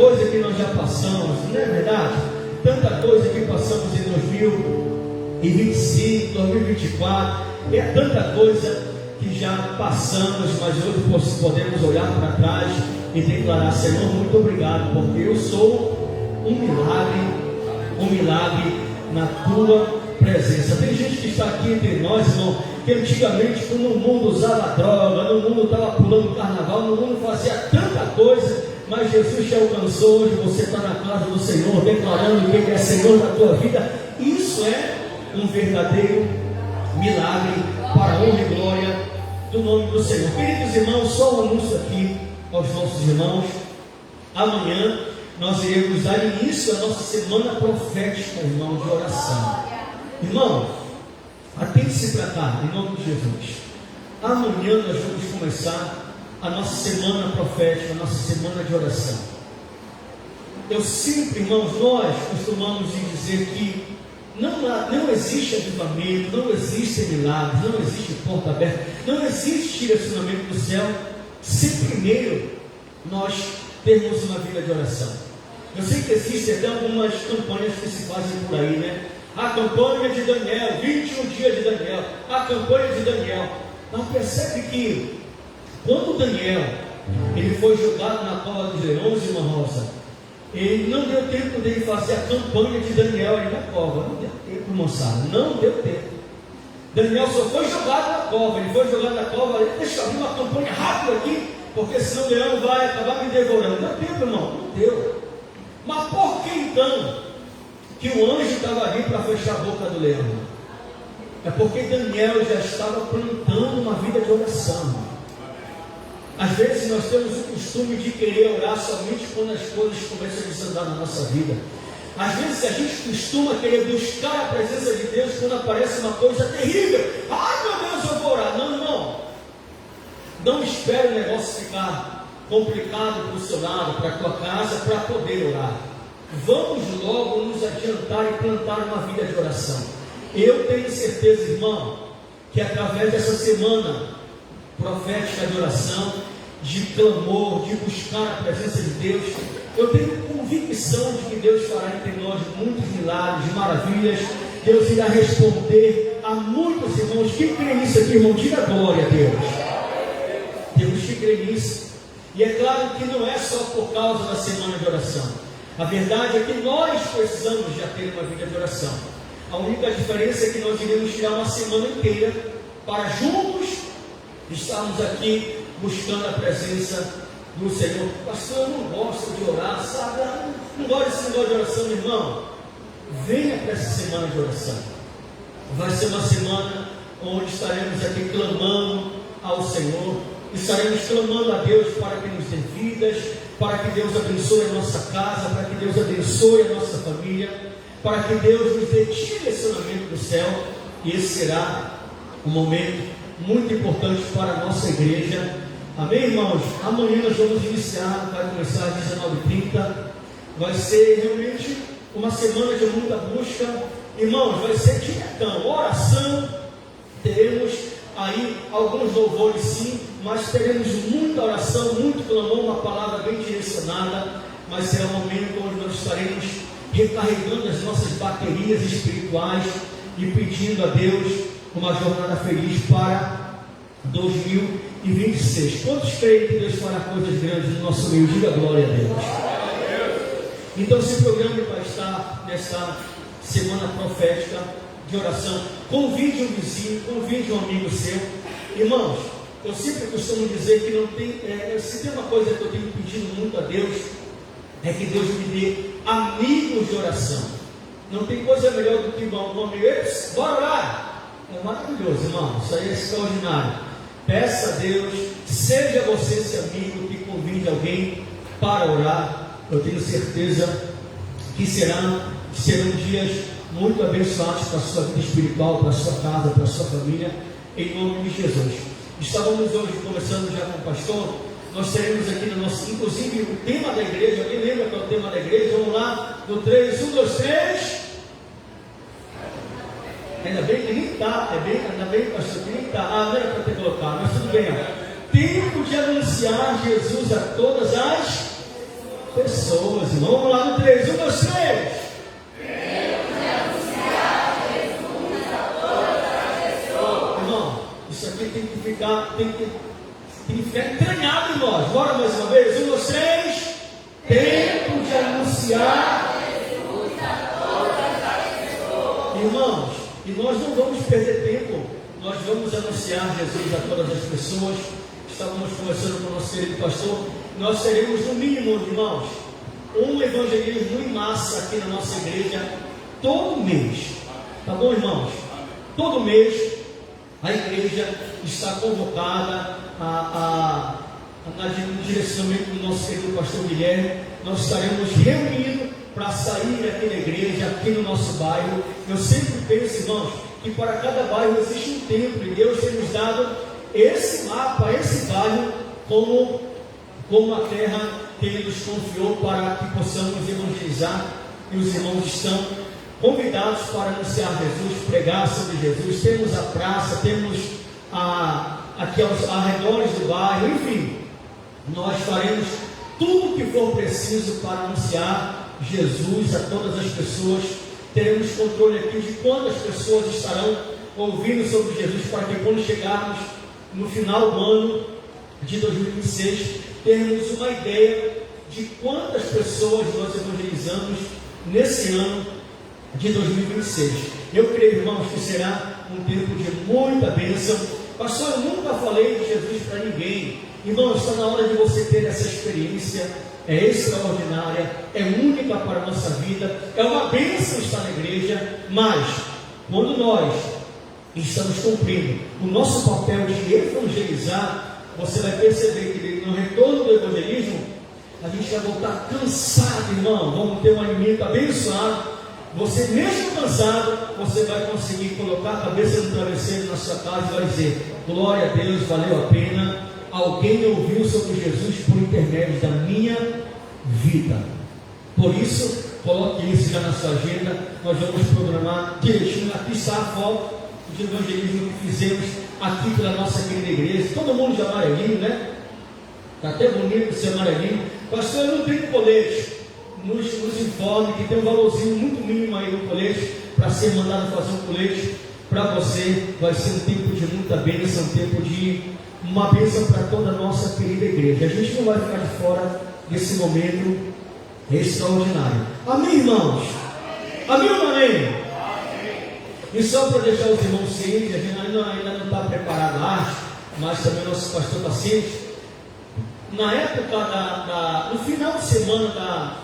coisa que nós já passamos, não é verdade? Tanta coisa que passamos em 2025, 2024, é tanta coisa que já passamos, mas hoje podemos olhar para trás e declarar: Senhor, muito obrigado, porque eu sou um milagre na tua presença. Tem gente que está aqui entre nós, irmão, que antigamente, quando o mundo usava droga, no mundo estava pulando carnaval, no mundo fazia tanta coisa, mas Jesus te alcançou. Hoje você está na casa do Senhor, declarando que Ele é Senhor da tua vida. Isso é um verdadeiro milagre para a honra e glória do nome do Senhor. Queridos irmãos, só um anúncio aqui aos nossos irmãos: amanhã nós iremos dar início à nossa semana profética, irmão, de oração. Irmão, atente-se para cá, em nome de Jesus. Amanhã nós vamos começar a nossa semana profética, a nossa semana de oração. Eu sempre, irmãos, nós costumamos dizer que não existe avivamento, não existem milagres, não existe porta aberta, não existe direcionamento do céu, se primeiro nós termos uma vida de oração. Eu sei que existem até algumas campanhas que se fazem por aí, né? A campanha de Daniel, 21 dias de Daniel, a campanha de Daniel. Mas percebe que quando Daniel ele foi jogado na cova dos leões, irmã Rosa, ele não deu tempo dele fazer a campanha de Daniel ali na cova. Não deu tempo, moçada, não deu tempo. Daniel só foi jogado na cova. Ele foi jogado na cova. Deixa eu abrir uma campanha rápida aqui, porque senão o leão vai acabar me devorando. Não deu tempo, irmão, não deu. Mas por que então que o anjo estava ali para fechar a boca do leão? É porque Daniel já estava plantando uma vida de oração. Às vezes nós temos o costume de querer orar somente quando as coisas começam a desandar na nossa vida. Às vezes a gente costuma querer buscar a presença de Deus quando aparece uma coisa terrível. Ai, meu Deus, eu vou orar. Não, irmão, não espere o negócio ficar complicado para o seu lado, para a tua casa, para poder orar. Vamos logo nos adiantar e plantar uma vida de oração. Eu tenho certeza, irmão, que através dessa semana profética de oração, de clamor, de buscar a presença de Deus, eu tenho convicção de que Deus fará entre nós muitos milagres, maravilhas. Deus irá responder a muitos irmãos que creem nisso aqui, irmão. Diga glória a Deus. Deus que crê nisso. E é claro que não é só por causa da semana de oração. A verdade é que nós precisamos já ter uma vida de oração. A única diferença é que nós iremos tirar uma semana inteira para juntos estarmos aqui buscando a presença do Senhor. Pastor, eu não gosto de orar, sabe? Não gosto desse negócio de oração, meu irmão. Venha para essa semana de oração. Vai ser uma semana onde estaremos aqui clamando ao Senhor. Estaremos clamando a Deus para que nos dê vidas, para que Deus abençoe a nossa casa, para que Deus abençoe a nossa família, para que Deus nos dê direcionamento do céu. E esse será um momento muito importante para a nossa igreja. Amém, irmãos? Amanhã nós vamos iniciar, vai começar às 19h30. Vai ser realmente uma semana de muita busca. Irmãos, vai ser diretão, oração. Teremos aí alguns louvores sim, mas teremos muita oração, muito clamor, uma palavra bem direcionada. Mas será um momento onde nós estaremos recarregando as nossas baterias espirituais e pedindo a Deus uma jornada feliz para 2026. Quantos creem que Deus fará coisas grandes no nosso meio? Diga glória a Deus. Então se programe para estar nesta semana profética de oração. Convide um vizinho, convide um amigo seu. Irmãos, eu sempre costumo dizer que não tem, se tem uma coisa que eu tenho pedido muito a Deus, é que Deus me dê amigos de oração. Não tem coisa melhor do que um amigo. Bora orar. É maravilhoso, irmão. Isso aí é extraordinário. Peça a Deus, seja você esse amigo que convide alguém para orar. Eu tenho certeza que serão dias muito abençoados para a sua vida espiritual, para a sua casa, para a sua família, em nome de Jesus. Estávamos hoje conversando já com o pastor. Nós teremos aqui no nosso, inclusive o tema da igreja. Alguém lembra qual é o tema da igreja? Vamos lá, no 3, 1, 2, 3. Ainda bem que nem está, ainda bem, pastor, que nem está. Não era para ter colocado, mas tudo bem. Tempo de anunciar Jesus a todas as pessoas, irmão. Vamos lá no 3, 1, 2, 3. Irmão, isso aqui tem que ficar entranhado em nós. Bora mais uma vez, 1, 2, 3. Tempo de anunciar Jesus a todas as pessoas. Irmãos, e nós não vamos perder tempo. Nós vamos anunciar Jesus a todas as pessoas. Estávamos conversando com o nosso querido pastor. Nós teremos no mínimo, irmãos, um evangelismo em massa aqui na nossa igreja todo mês. Tá bom, irmãos? Todo mês a igreja está convocada no direcionamento do nosso querido pastor Guilherme. Nós estaremos reunindo para sair aqui na igreja, aqui no nosso bairro. Eu sempre penso, irmãos, que para cada bairro existe um templo, e Deus tem nos dado esse mapa, esse bairro, como a terra que Ele nos confiou para que possamos evangelizar. E os irmãos estão convidados para anunciar Jesus, pregar sobre Jesus. Temos a praça, temos aqui aos arredores do bairro, enfim, nós faremos tudo o que for preciso para anunciar Jesus a todas as pessoas. Teremos controle aqui de quantas pessoas estarão ouvindo sobre Jesus, para que quando chegarmos no final do ano de 2026, termos uma ideia de quantas pessoas nós evangelizamos nesse ano de 2026. Eu creio, irmãos, que será um tempo de muita bênção. Pastor, eu nunca falei de Jesus para ninguém. Irmãos, está na hora de você ter essa experiência. É extraordinária, é única para a nossa vida, é uma bênção estar na igreja. Mas quando nós estamos cumprindo o nosso papel de evangelizar, você vai perceber que no retorno do evangelismo a gente vai voltar cansado, irmão. Vamos ter um alimento abençoado. Você mesmo cansado, você vai conseguir colocar a cabeça no travesseiro na sua casa e vai dizer: glória a Deus, valeu a pena. Alguém ouviu sobre Jesus por intermédio da minha vida. Por isso, coloque isso já na sua agenda. Nós vamos programar direitinho. Aqui está a foto de evangelismo que fizemos aqui pela nossa querida igreja. Todo mundo de amarelinho, né? Está até bonito esse amarelinho. Pastor, eu não tenho colete. Nos informe que tem um valorzinho muito mínimo aí no colete, para ser mandado fazer um colete para você. Vai ser um tempo de muita bênção, um tempo de uma bênção para toda a nossa querida igreja. A gente não vai ficar de fora desse momento extraordinário. Amém, irmãos? Amém ou não amém? E só para deixar os irmãos cientes, a gente ainda não está preparado lá, mas também nosso pastor está ciente. Na época no final de semana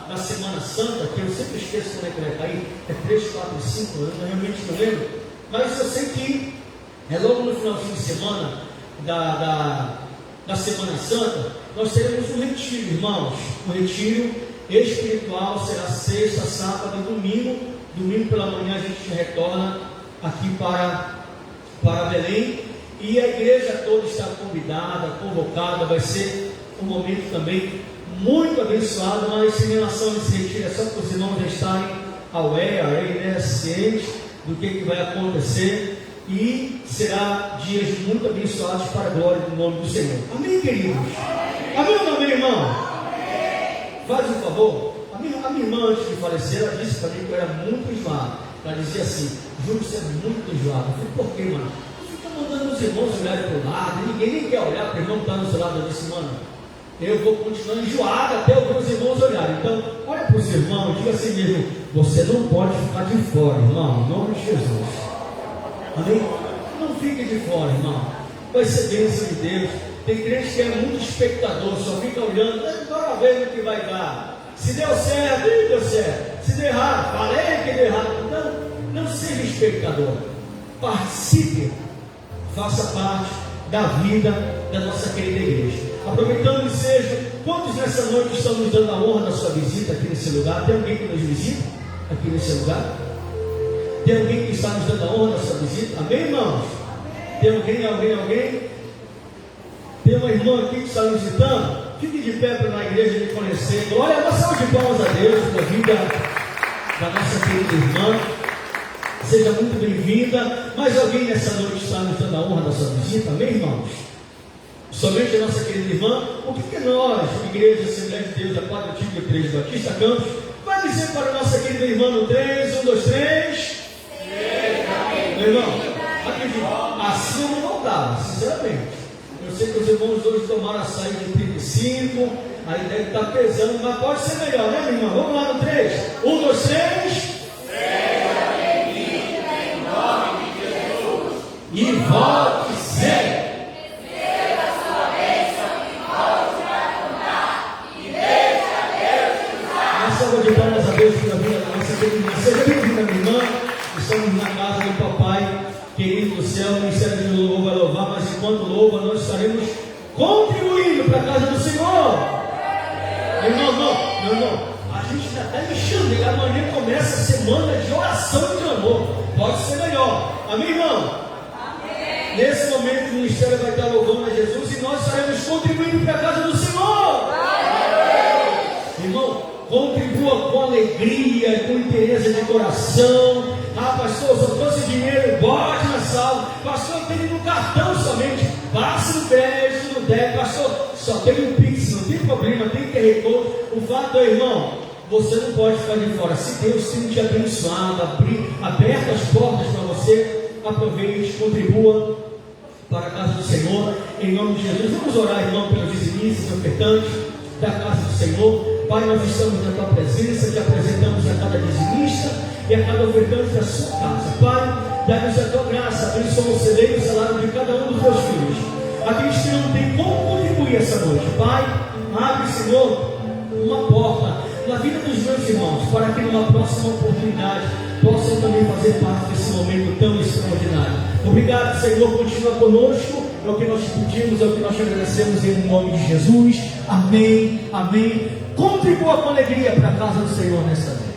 da Semana Santa, que eu sempre esqueço quando é que vai cair, é 3, 4, 5, eu realmente não lembro, mas eu sei que é logo no finalzinho de semana da Semana Santa, nós teremos um retiro, irmãos. O retiro espiritual será sexta, sábado e domingo. Domingo pela manhã a gente retorna aqui para Belém, e a igreja toda está convidada, convocada. Vai ser um momento também muito abençoado. Mas em relação a esse retiro, é só para os irmãos já estarem aware, cientes do que vai acontecer. E será dias muito abençoados para a glória do nome do Senhor. Amém, queridos? Amém ou não amém, irmão? Amém. Faz um favor. A minha irmã, antes de falecer, ela disse para mim que eu era muito enjoado. Ela dizia assim: Júlio, você é muito enjoado. Eu falei: por quê, mano? Fica mandando os irmãos olharem para o lado. Ninguém nem quer olhar para o irmão que está no seu lado. Eu disse: mano, eu vou continuar enjoado até os irmãos olharem. Então, olha para os irmãos, diga assim mesmo: você não pode ficar de fora, irmão, em nome de Jesus. Amém? Não fique de fora, irmão. Vai ser bênção de Deus. Tem crente que é muito espectador, só fica olhando, bora ver o que vai dar. Se deu certo, deu certo. Se deu errado, falei que deu errado. Não seja espectador. Participe. Faça parte da vida da nossa querida igreja. Aproveitando o ensejo, quantos nessa noite estão nos dando a honra da sua visita aqui nesse lugar? Tem alguém que nos visita aqui nesse lugar? Tem alguém que está nos dando a honra da sua visita? Amém, irmãos? Tem alguém? Tem uma irmã aqui que está nos visitando? Fique de pé para na igreja me conhecer. Glória, uma salva de palmas a Deus pela vida da nossa querida irmã. Seja muito bem-vinda. Mais alguém nessa noite está nos dando a honra da sua visita? Amém, irmãos? somente a nossa querida irmã, o que nós, Igreja Assembleia de Deus, da Quadra Antiga Igreja Batista Campos, vai dizer para a nossa querida irmã no 3, 1, 2, 3? Meu irmão, acredite, assim eu não voltava, sinceramente. Eu sei que os irmãos hoje tomaram açaí de 35, aí deve estar pesando, mas pode ser melhor, né, minha irmã? Vamos lá no 3, 1, 2, 3. E volte sempre. Receba a sua bênção e volte a contar. E deixa Deus te usar. Uma salva de palmas a Deus pela vida da nossa querida irmã. Seja bem-vinda, minha irmã. Estamos na casa do papai, querido do céu. O ministério de louvor vai louvar, mas enquanto louva, nós estaremos contribuindo para a casa do Senhor. Meu irmão, a gente já está enxergando. Amanhã começa a semana de oração e de amor. Pode ser melhor. Amém, irmão? Nesse momento o ministério vai estar louvando a Jesus e nós estaremos contribuindo para a casa do Senhor. Irmão, contribua com alegria, com interesse de coração. Ah, pastor, só trouxe dinheiro, bote na sala. Pastor, eu tenho no cartão somente. Passe no crédito, no débito. Pastor, só tem um Pix, não tem problema, tem que ter retorno. O fato é, irmão, você não pode ficar de fora. Se Deus tem te abençoado, aberto as portas para você, aproveite, contribua para a casa do Senhor, em nome de Jesus. Vamos orar, irmão, pelos dizimistas, ofertantes da casa do Senhor. Pai, nós estamos na tua presença, te apresentamos a cada dizimista e a cada ofertante da sua casa. Pai, dá-nos a tua graça, abençoa o celeiro e o salário de cada um dos teus filhos. Aqueles que não têm como contribuir essa noite, Pai, abre, Senhor, uma porta na vida dos meus irmãos, para que numa próxima oportunidade possam também fazer parte desse momento tão extraordinário. Obrigado, Senhor, continua conosco, é o que nós te pedimos, é o que nós te agradecemos em nome de Jesus. Amém, amém. Contribua com alegria para a casa do Senhor nesta noite.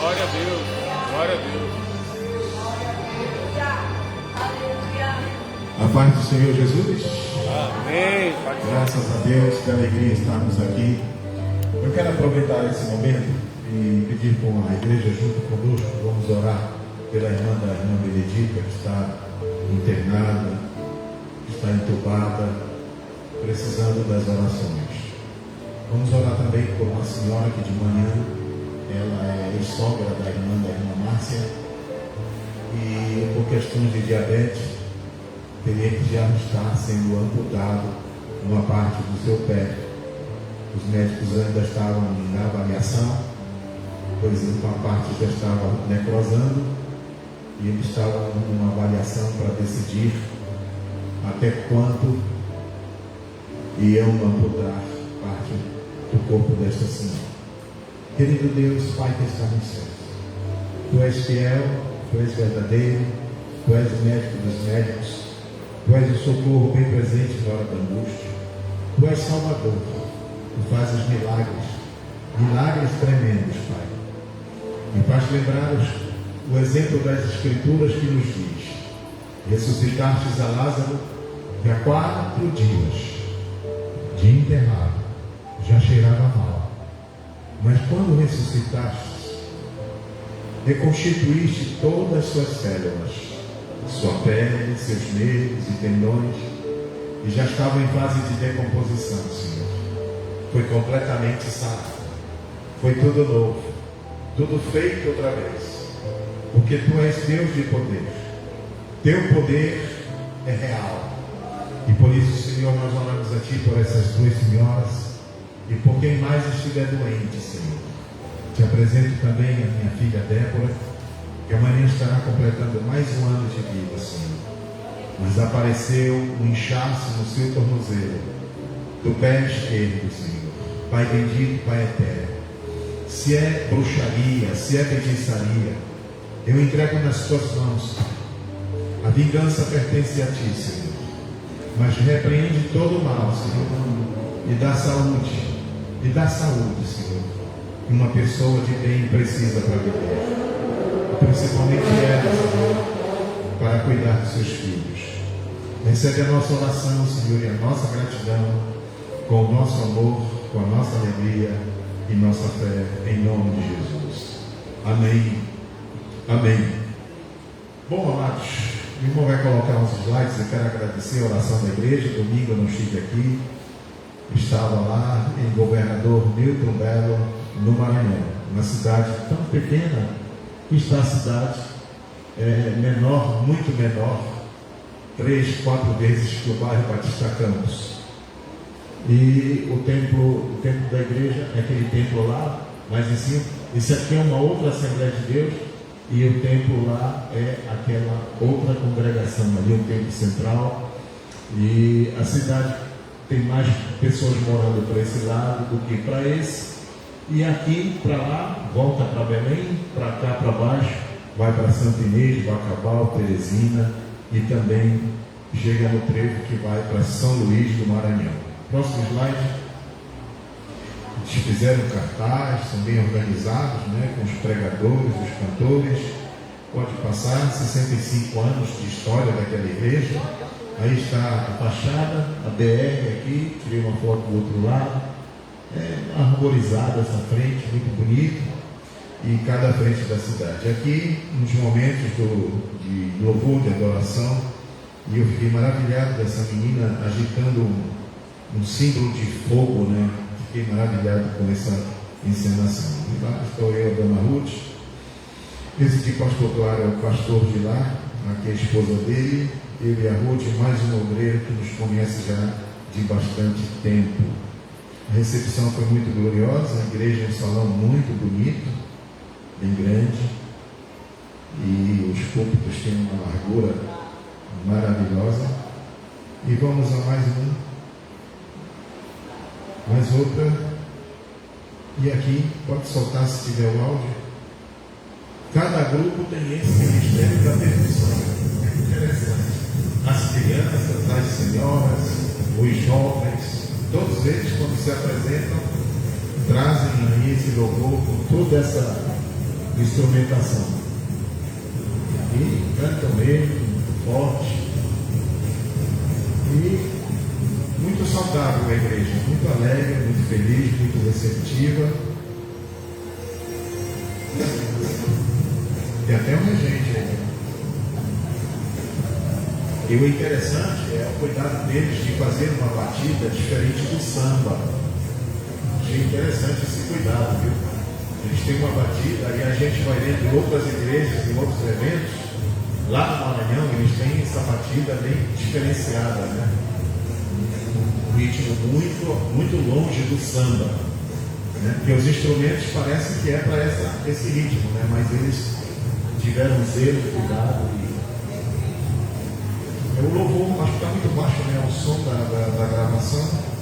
Glória a Deus. Glória a Deus. A paz do Senhor Jesus. Amém. Graças a Deus, que alegria estarmos aqui. Eu quero aproveitar esse momento e pedir com a igreja junto conosco, vamos orar pela irmã Benedita, que está internada, que está entubada, precisando das orações. Vamos orar também por uma senhora que de manhã, ela é sogra da irmã Márcia, e por questões de diabetes, teria que já estar sendo amputado uma parte do seu pé. Os médicos ainda estavam em avaliação, pois uma parte já estava necrosando, e eles estavam numa avaliação para decidir até quanto iam amputar parte do corpo desta senhora. Querido Deus, Pai que está nos céus, Tu és fiel, Tu és verdadeiro, Tu és o médico dos médicos, Tu és o socorro bem presente na hora da angústia, Tu és Salvador, Tu fazes milagres tremendos, Pai. Me faz lembrar o exemplo das Escrituras que nos diz: ressuscitastes a Lázaro, que há 4 dias de enterrado já cheirava mal, mas quando ressuscitaste, reconstituíste todas as suas células, sua pele, seus nervos e tendões, e já estava em fase de decomposição, Senhor. Foi completamente sarado, foi tudo novo, tudo feito outra vez, porque Tu és Deus de poder, Teu poder é real, e por isso, Senhor, nós oramos a Ti por essas 2 senhoras, e por quem mais estiver doente, Senhor. Te apresento também a minha filha Débora, que amanhã estará completando mais um ano de vida, Senhor. Mas apareceu um inchaço no seu tornozelo, do pé esquerdo, Senhor. Pai bendito, Pai eterno, se é bruxaria, se é feitiçaria, eu entrego nas Tuas mãos. A vingança pertence a Ti, Senhor. Mas repreende todo o mal, Senhor, e dá saúde, Senhor, que uma pessoa de bem precisa para viver, principalmente ela, Senhor, para cuidar dos seus filhos. Recebe a nossa oração, Senhor, e a nossa gratidão, com o nosso amor, com a nossa alegria e nossa fé, em nome de Jesus. Amém. Amém. Bom, amados, o irmão vai colocar uns slides. Eu quero agradecer a oração da igreja. Domingo eu não estive aqui, estava lá em Governador Milton Belo, no Maranhão, uma cidade tão pequena que está a cidade menor, muito menor, 3, 4 vezes que o bairro Batista Campos. E o templo da igreja é aquele templo lá, mas em cima, isso aqui é uma outra Assembleia de Deus, e o templo lá é aquela outra congregação ali, o templo central. E a cidade tem mais pessoas morando para esse lado do que para esse, e aqui para lá, volta para Belém, para cá para baixo, vai para Santa Inês, Bacabal, Teresina, e também chega no trevo que vai para São Luís do Maranhão. Próximo slide. Eles fizeram cartaz, são bem organizados, né, com os pregadores, os cantores. Pode passar, 65 anos de história daquela igreja. Aí está a fachada, a BR aqui, tirei uma foto do outro lado, arborizada essa frente, muito bonito, e cada frente da cidade. Aqui, nos momentos de louvor, de adoração, e eu fiquei maravilhado dessa menina agitando um símbolo de fogo, né? Fiquei maravilhado com essa encenação. E lá estou eu, a Dona Ruth. Esse de pastor Claro é o pastor de lá, aqui é a esposa dele. Eu e a Ruth, mais um obreiro que nos conhece já de bastante tempo. A recepção foi muito gloriosa, a igreja é um salão muito bonito, bem grande, e os púlpitos têm uma largura maravilhosa. E vamos a mais outra, e aqui, pode soltar se tiver o áudio. Cada grupo tem esse ministério da perfeição, é interessante. As crianças, as senhoras, os jovens, todos eles, quando se apresentam, trazem aí esse louvor com toda essa instrumentação. E cantam mesmo, muito forte. E muito saudável a igreja, muito alegre, muito feliz, muito receptiva. Tem até um regente aí. E o interessante é o cuidado deles de fazer uma batida diferente do samba. Achei interessante esse cuidado, viu? Eles têm uma batida e a gente vai vendo em outras igrejas, em outros eventos. Lá no Maranhão eles têm essa batida bem diferenciada, né? Um ritmo muito longe do samba, né? Porque os instrumentos parecem que é para esse ritmo, né? Mas eles tiveram zelo, cuidado. O louvor, acho que está muito baixo, né? O som da gravação.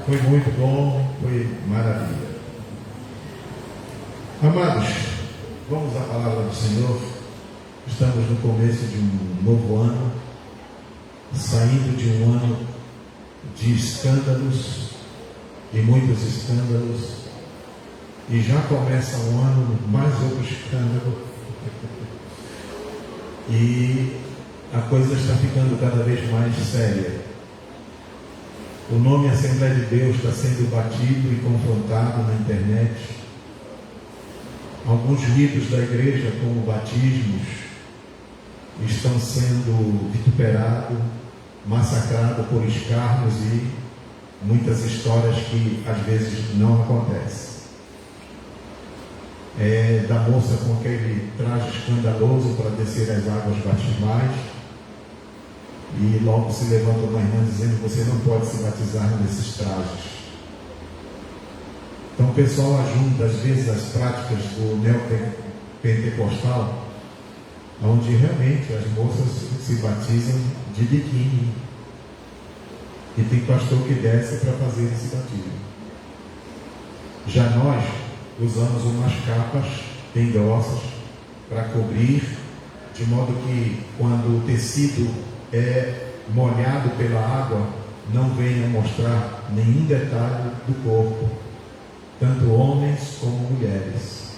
Foi muito bom, foi maravilha. Amados, vamos à palavra do Senhor. Estamos no começo de um novo ano, saindo de um ano de escândalos, e muitos escândalos, e já começa um ano mais outro escândalo, e a coisa está ficando cada vez mais séria. O nome Assembleia de Deus está sendo batido e confrontado na internet. Alguns ritos da igreja, como batismos, estão sendo vituperados, massacrados por escárnios e muitas histórias que às vezes não acontecem. Da moça com aquele traje escandaloso para descer as águas batismais. E logo se levanta uma irmã dizendo: você não pode se batizar nesses trajes. Então o pessoal ajunta às vezes as práticas do neopentecostal, onde realmente as moças se batizam de biquíni. E tem pastor que desce para fazer esse batismo. Já nós usamos umas capas bem grossas para cobrir, de modo que quando o tecido é molhado pela água, não venha mostrar nenhum detalhe do corpo, tanto homens como mulheres.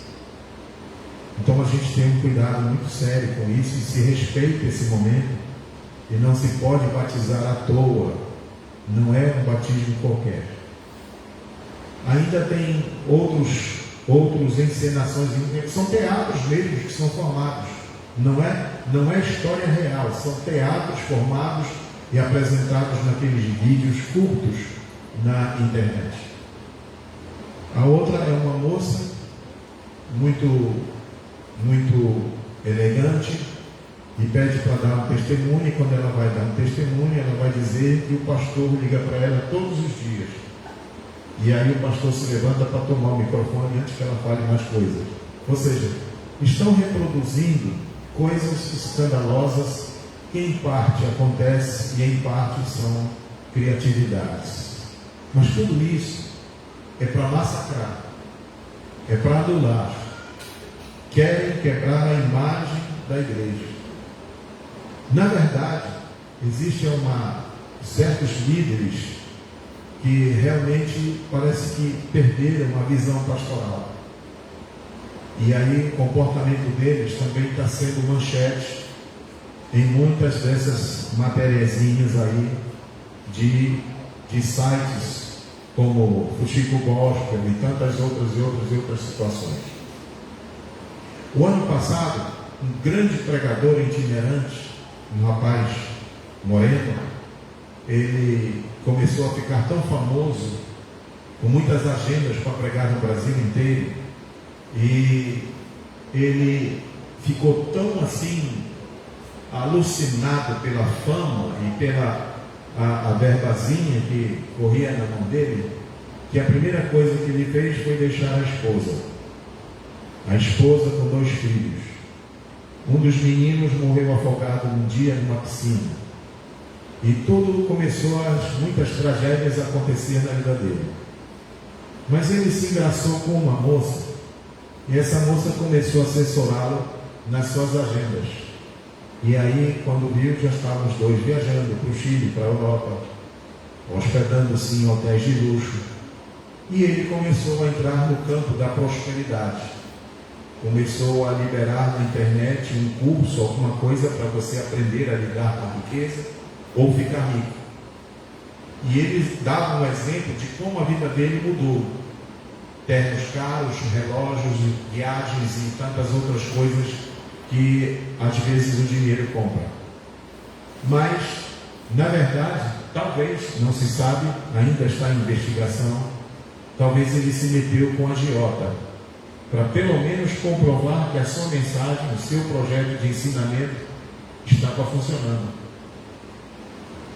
Então a gente tem um cuidado muito sério com isso e se respeita esse momento, e não se pode batizar à toa, não é um batismo qualquer. Ainda tem outros encenações, são teatros mesmo que são formados. Não é história real, são teatros formados e apresentados naqueles vídeos curtos na internet. A outra é uma moça muito elegante e pede para dar um testemunho, e quando ela vai dar um testemunho, ela vai dizer que o pastor liga para ela todos os dias. E aí o pastor se levanta para tomar o microfone antes que ela fale mais coisas. Ou seja, estão reproduzindo coisas escandalosas que em parte acontecem e em parte são criatividades. Mas tudo isso é para massacrar, é para anular. Querem quebrar a imagem da igreja. Na verdade, existem certos líderes que realmente parece que perderam a visão pastoral. E aí o comportamento deles também está sendo manchete em muitas dessas matériazinhas aí de sites como o Chico Gospel e tantas outras situações. O ano passado, um grande pregador itinerante, um rapaz moreno, ele começou a ficar tão famoso, com muitas agendas para pregar no Brasil inteiro, e ele ficou tão assim alucinado pela fama e pela a verbazinha que corria na mão dele, que a primeira coisa que ele fez foi deixar a esposa com 2 filhos. Um dos meninos morreu afogado um dia numa piscina, e tudo começou, muitas tragédias a acontecer na vida dele. Mas ele se engraçou com uma moça, e essa moça começou a assessorá-lo nas suas agendas. E aí, quando viu, já estavam os 2 viajando para o Chile, para a Europa, hospedando-se em hotéis de luxo. E ele começou a entrar no campo da prosperidade. Começou a liberar na internet um curso, alguma coisa para você aprender a lidar com a riqueza ou ficar rico. E ele dava um exemplo de como a vida dele mudou. Ternos caros, relógios, viagens e tantas outras coisas que às vezes o dinheiro compra. Mas, na verdade, talvez, não se sabe, ainda está em investigação, talvez ele se meteu com a agiota, para pelo menos comprovar que a sua mensagem, o seu projeto de ensinamento estava funcionando.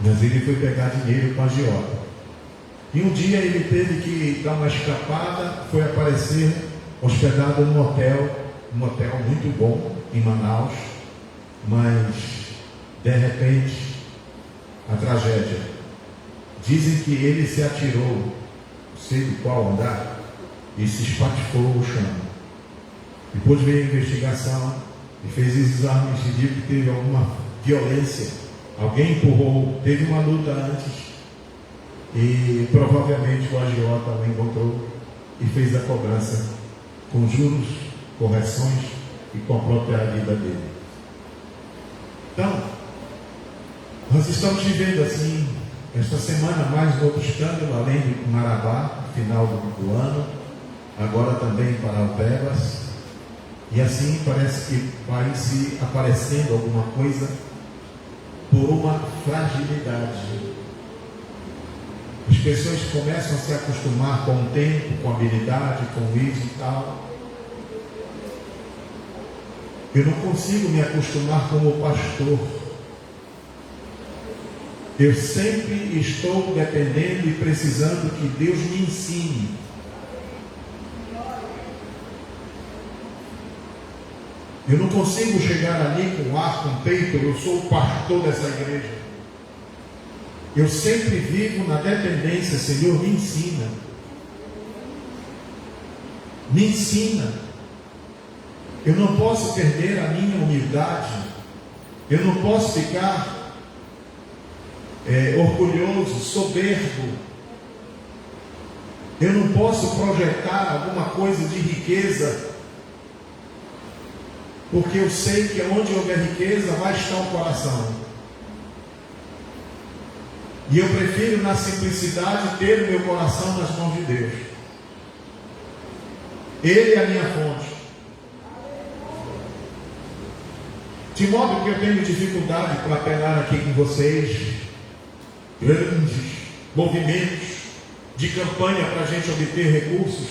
Mas ele foi pegar dinheiro com a agiota. E um dia ele teve que dar uma escapada, foi aparecer hospedado num hotel muito bom em Manaus, mas de repente a tragédia. Dizem que ele se atirou, não sei de qual andar, e se espatifou no chão. Depois veio a investigação e fez exames e viu que teve alguma violência. Alguém empurrou, teve uma luta antes e provavelmente o agiota o encontrou e fez a cobrança com juros, correções e com a própria vida dele. Então, nós estamos vivendo assim, esta semana, mais um outro escândalo, além de Marabá, final do ano, agora também Paraupebas, e assim parece que vai se aparecendo alguma coisa por uma fragilidade. As pessoas começam a se acostumar com o tempo, com a habilidade, com isso e tal. Eu não consigo me acostumar como pastor. Eu sempre estou dependendo e precisando que Deus me ensine. Eu não consigo chegar ali com ar, com peito, eu sou o pastor dessa igreja. Eu sempre vivo na dependência, Senhor, me ensina. Me ensina. Eu não posso perder a minha humildade. Eu não posso ficar orgulhoso, soberbo. Eu não posso projetar alguma coisa de riqueza, porque eu sei que onde houver riqueza vai estar o coração. E eu prefiro na simplicidade ter o meu coração nas mãos de Deus. Ele é a minha fonte. De modo que eu tenho dificuldade para pegar aqui com vocês grandes movimentos de campanha para a gente obter recursos.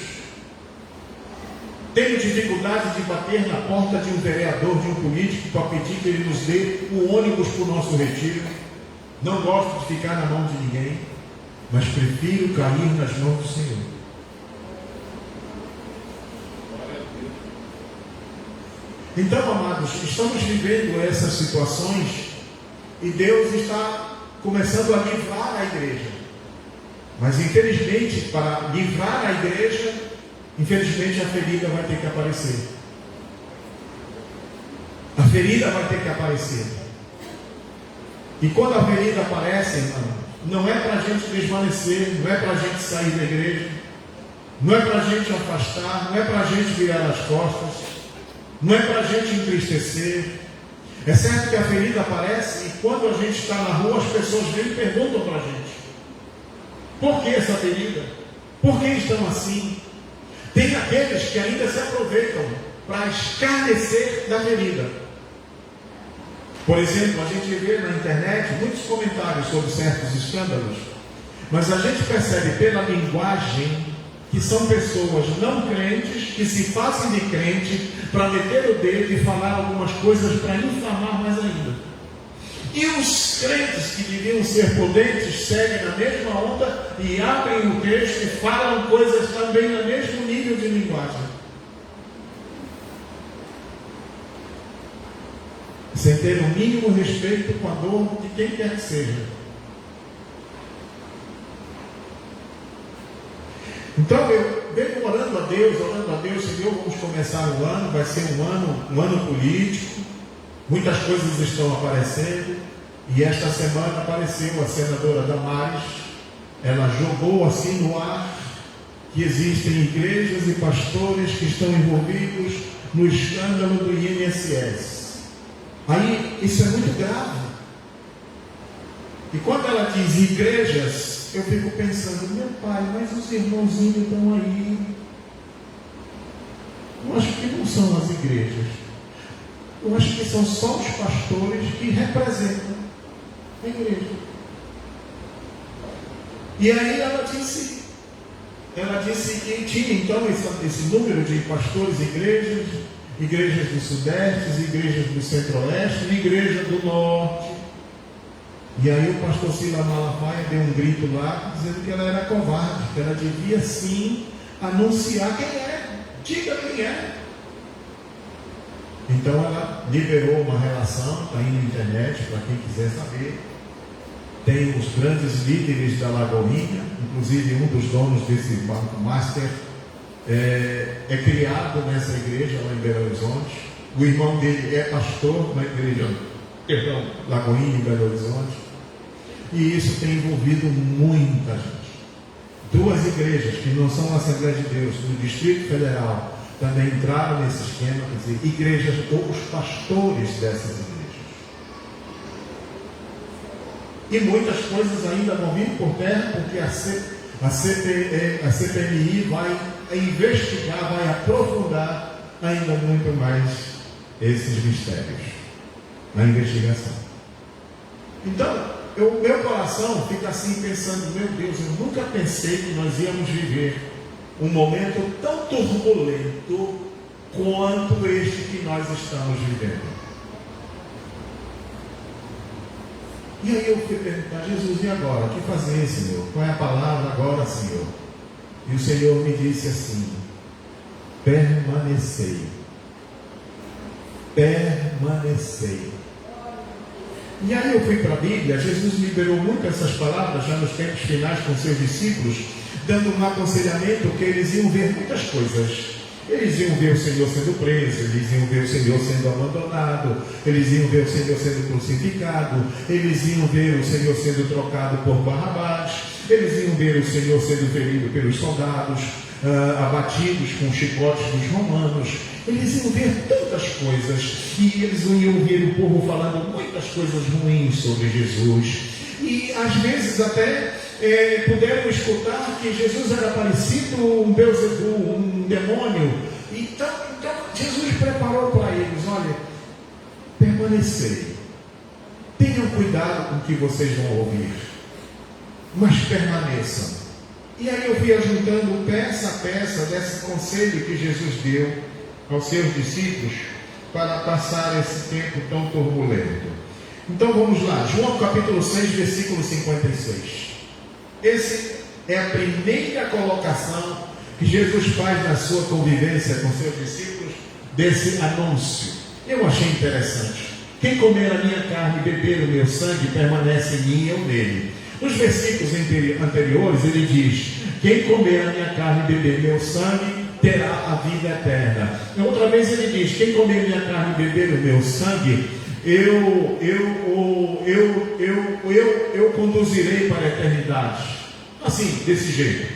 Tenho dificuldade de bater na porta de um vereador, de um político, para pedir que ele nos dê o ônibus para o nosso retiro. Não gosto de ficar na mão de ninguém, mas prefiro cair nas mãos do Senhor. Então, amados, estamos vivendo essas situações e Deus está começando a livrar a igreja. Mas infelizmente, para livrar a igreja, infelizmente a ferida vai ter que aparecer. A ferida vai ter que aparecer. E quando a ferida aparece, irmão, não é para a gente desvanecer, não é para a gente sair da igreja, não é para a gente afastar, não é para a gente virar as costas, não é para a gente entristecer. É certo que a ferida aparece e quando a gente está na rua, as pessoas vêm e perguntam para a gente: por que essa ferida? Por que estão assim? Tem aqueles que ainda se aproveitam para escarnecer da ferida. Por exemplo, a gente vê na internet muitos comentários sobre certos escândalos, mas a gente percebe pela linguagem que são pessoas não crentes que se fazem de crente para meter o dedo e falar algumas coisas para inflamar mais ainda. E os crentes que deviam ser prudentes seguem na mesma onda e abrem o texto e falam coisas também no mesmo nível de linguagem, sem ter o mínimo respeito com a dor de quem quer que seja. Então eu venho orando a Deus, Senhor, vamos começar o ano, vai ser um ano político, muitas coisas estão aparecendo, e esta semana apareceu a senadora Damares, ela jogou assim no ar que existem igrejas e pastores que estão envolvidos no escândalo do INSS. Aí, isso é muito grave. E quando ela diz igrejas, eu fico pensando, meu pai, mas os irmãozinhos estão aí. Eu acho que não são as igrejas. Eu acho que são só os pastores que representam a igreja. E aí ela disse que tinha então esse número de pastores, igrejas do Sudeste, igrejas do Centro-Oeste, igreja do Norte. E aí o pastor Silas Malafaia deu um grito lá, dizendo que ela era covarde, que ela devia sim anunciar quem é, diga quem é. Então ela liberou uma relação, está aí na internet, para quem quiser saber. Tem os grandes líderes da Lagoinha, inclusive um dos donos desse Banco Master é criado nessa igreja lá em Belo Horizonte. O irmão dele é pastor na igreja Lagoinha em Belo Horizonte. E isso tem envolvido muita gente. Duas igrejas que não são a Assembleia de Deus, no Distrito Federal, também entraram nesse esquema, quer dizer, igrejas ou os pastores dessas igrejas. E muitas coisas ainda vão vir por terra, porque a CPMI vai investigar, vai aprofundar ainda muito mais esses mistérios na investigação. Então, meu coração fica assim pensando, meu Deus, eu nunca pensei que nós íamos viver um momento tão turbulento quanto este que nós estamos vivendo. E aí eu fui perguntar, Jesus, e agora? O que fazer, Senhor? Qual é a palavra agora, Senhor? E o Senhor me disse assim: permanecei. Permanecei. E aí eu fui para a Bíblia, Jesus liberou muito essas palavras já nos tempos finais com seus discípulos, dando um aconselhamento que eles iam ver muitas coisas. Eles iam ver o Senhor sendo preso, eles iam ver o Senhor sendo abandonado, eles iam ver o Senhor sendo crucificado, eles iam ver o Senhor sendo trocado por Barrabás, eles iam ver o Senhor sendo ferido pelos soldados, abatidos com chicotes dos romanos. Eles iam ver tantas coisas, e eles iam ver o povo falando muitas coisas ruins sobre Jesus, e às vezes até puderam escutar que Jesus era parecido um Beelzebul, um demônio. Então Jesus preparou para eles: olha, permanecei, tenham cuidado com o que vocês vão ouvir, mas permaneçam. E aí eu fui ajuntando peça a peça desse conselho que Jesus deu aos seus discípulos para passar esse tempo tão turbulento. Então vamos lá, João capítulo 6, versículo 56. Essa é a primeira colocação que Jesus faz na sua convivência com seus discípulos, desse anúncio. Eu achei interessante. Quem comer a minha carne e beber o meu sangue permanece em mim e eu nele. Nos versículos anteriores ele diz: quem comer a minha carne e beber meu sangue terá a vida eterna. Outra vez ele diz: quem comer a minha carne e beber o meu sangue, eu conduzirei para a eternidade. Assim, desse jeito.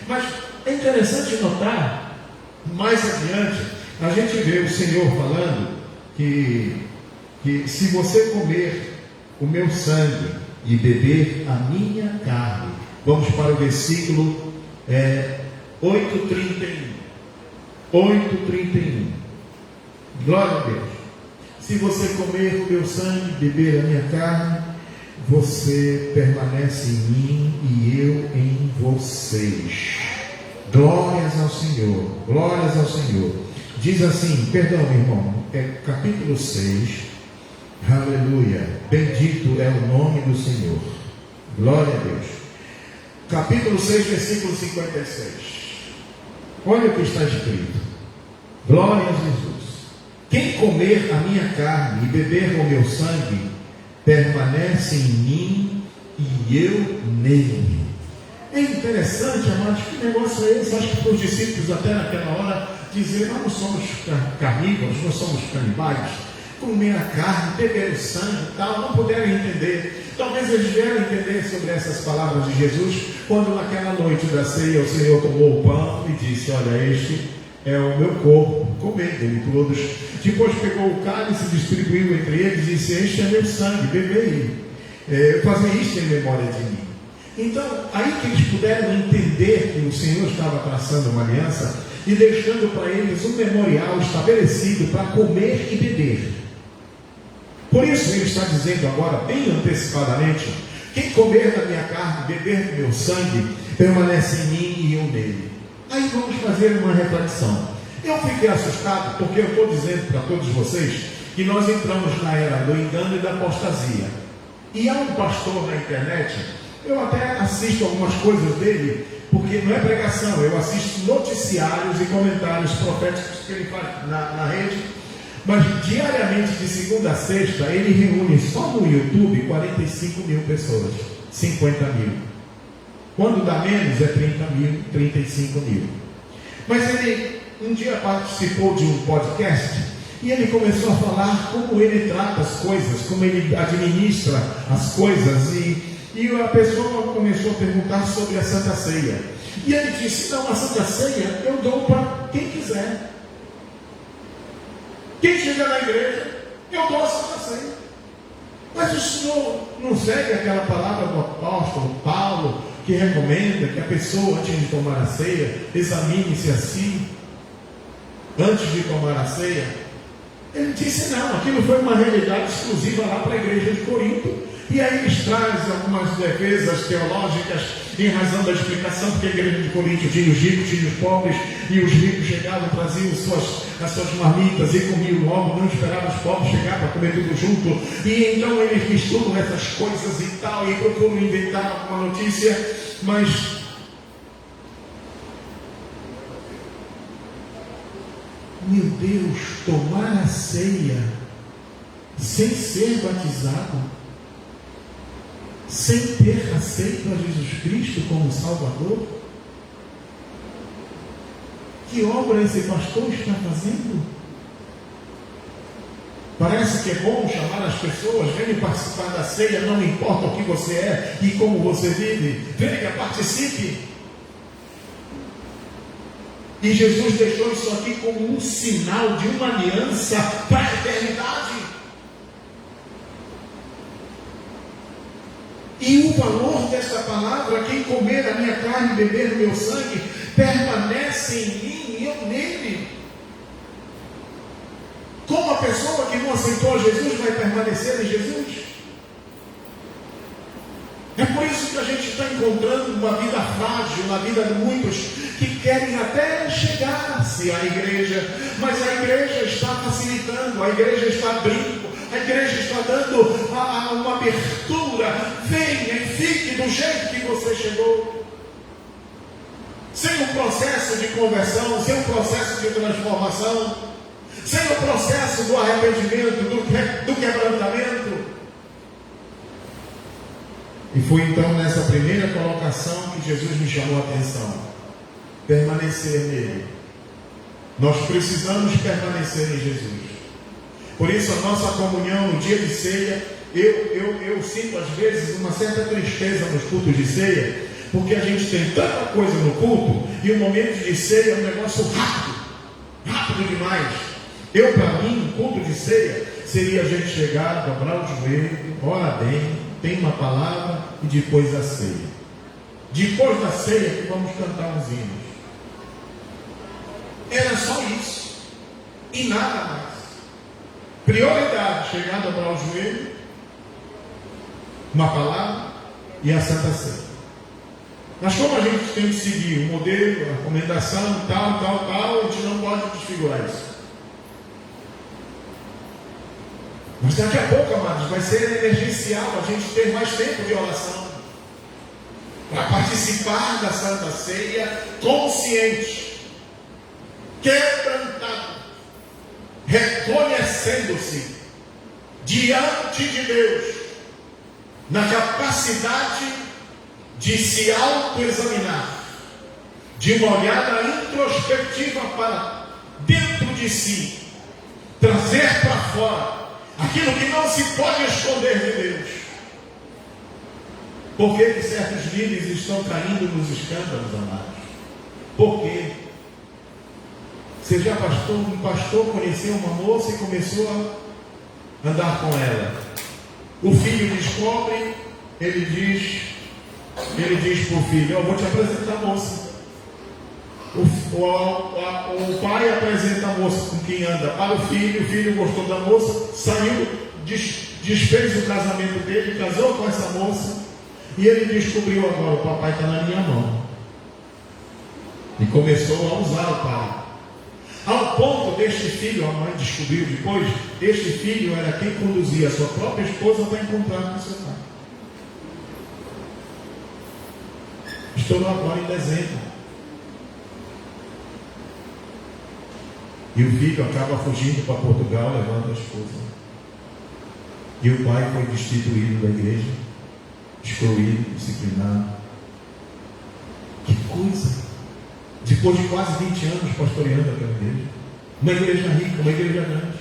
Mas é interessante notar, mais adiante, a gente vê o Senhor falando que se você comer o meu sangue e beber a minha carne, vamos para o versículo 8:31. 8:31. Glória a Deus. Se você comer o meu sangue e beber a minha carne, você permanece em mim e eu em vocês. Glórias ao Senhor. Glórias ao Senhor. Diz assim, perdão, meu irmão, capítulo 6, Aleluia. Bendito é o nome do Senhor. Glória a Deus. Capítulo 6, versículo 56. Olha o que está escrito. Glória a Jesus. Quem comer a minha carne e beber o meu sangue, permanece em mim e eu nele. É interessante, amados, que negócio é esse? Acho que para os discípulos até naquela hora dizer, nós não somos carnívoros, não somos canibais, comer a carne, beber o sangue e tal, não puderam entender. Talvez eles vieram entender sobre essas palavras de Jesus, quando naquela noite da ceia o Senhor tomou o pão e disse, olha, este é o meu corpo, comei dele todos. Depois pegou o cálice e distribuiu entre eles e disse, este é meu sangue, bebei. Fazer isto em memória de mim. Então, aí que eles puderam entender que o Senhor estava traçando uma aliança e deixando para eles um memorial estabelecido para comer e beber. Por isso ele está dizendo agora, bem antecipadamente, quem comer da minha carne, beber do meu sangue, permanece em mim e eu nele. Aí vamos fazer uma reflexão. Eu fiquei assustado porque eu estou dizendo para todos vocês que nós entramos na era do engano e da apostasia. E há um pastor na internet, eu até assisto algumas coisas dele, porque não é pregação, eu assisto noticiários e comentários proféticos que ele faz na rede, mas diariamente, de segunda a sexta, ele reúne só no YouTube 45 mil pessoas, 50 mil. Quando dá menos é 30 mil, 35 mil. Mas ele um dia participou de um podcast e ele começou a falar como ele trata as coisas, como ele administra as coisas, e a pessoa começou a perguntar sobre a Santa Ceia. E ele disse, não, a Santa Ceia eu dou para quem quiser. Quem chega na igreja, eu dou a Santa Ceia. Mas o Senhor não segue aquela palavra do apóstolo Paulo, que recomenda que a pessoa, antes de tomar a ceia, examine-se a si, antes de tomar a ceia? Ele disse, não, aquilo foi uma realidade exclusiva lá para a igreja de Corinto. E aí eles trazem algumas defesas teológicas em razão da explicação, porque a igreja de Corinto tinha os ricos, tinha os pobres, e os ricos chegavam, traziam as suas marmitas e comiam logo, não esperavam os pobres chegar para comer tudo junto. E então eles misturam essas coisas e tal, e procuram inventar uma notícia, mas meu Deus, tomar a ceia sem ser batizado, sem ter aceito a Jesus Cristo como Salvador? Que obra esse pastor está fazendo? Parece que é bom chamar as pessoas, venha participar da ceia, não importa o que você é e como você vive, venha, participe. E Jesus deixou isso aqui como um sinal de uma aliança para a eternidade. E o valor dessa palavra, quem comer a minha carne e beber o meu sangue, permanece em mim e eu nele. Como a pessoa que não aceitou Jesus vai permanecer em Jesus? É por isso que a gente está encontrando uma vida frágil na vida de muitos que querem até chegar-se à igreja, mas a igreja está facilitando, a igreja está abrindo, a igreja está dando uma abertura. Venha e fique do jeito que você chegou, sem um processo de conversão, sem um processo de transformação, sem o processo do arrependimento, do quebrantamento. E foi então nessa primeira colocação que Jesus me chamou a atenção: permanecer nele. Nós precisamos permanecer em Jesus. Por isso a nossa comunhão no dia de ceia, eu sinto às vezes uma certa tristeza nos cultos de ceia, porque a gente tem tanta coisa no culto, e o momento de ceia é um negócio rápido demais. Para mim, o culto de ceia seria a gente chegar, dobrar o joelho, ora bem, tem uma palavra e depois a ceia. Depois da ceia que vamos cantar uns hinos. Era só isso e nada mais. Prioridade, chegar, dobrar o joelho, uma palavra e a Santa Ceia. Mas como a gente tem que seguir o modelo, a recomendação, tal, a gente não pode desfigurar isso. Mas daqui a pouco, amados, vai ser emergencial a gente ter mais tempo de oração para participar da Santa Ceia consciente, quebrantado, reconhecendo-se diante de Deus na capacidade de se autoexaminar, de uma olhada introspectiva para dentro de si, trazer para fora aquilo que não se pode esconder de Deus. Por que certos líderes estão caindo nos escândalos, amados? Por quê? Você já um pastor conheceu uma moça e começou a andar com ela. O filho descobre, ele diz para o filho: eu vou te apresentar a moça. O pai apresenta a moça com quem anda para o filho gostou da moça, saiu, desfez o casamento dele, casou com essa moça, e ele descobriu agora: o papai está na minha mão. E começou a usar o pai. Ao ponto deste filho, a mãe descobriu depois, este filho era quem conduzia a sua própria esposa para encontrar com seu pai. Estourou agora em dezembro. E o filho acaba fugindo para Portugal, levando a esposa. E o pai foi destituído da igreja, excluído, disciplinado. Que coisa! Depois de quase 20 anos pastoreando aquela igreja, uma igreja rica, uma igreja grande.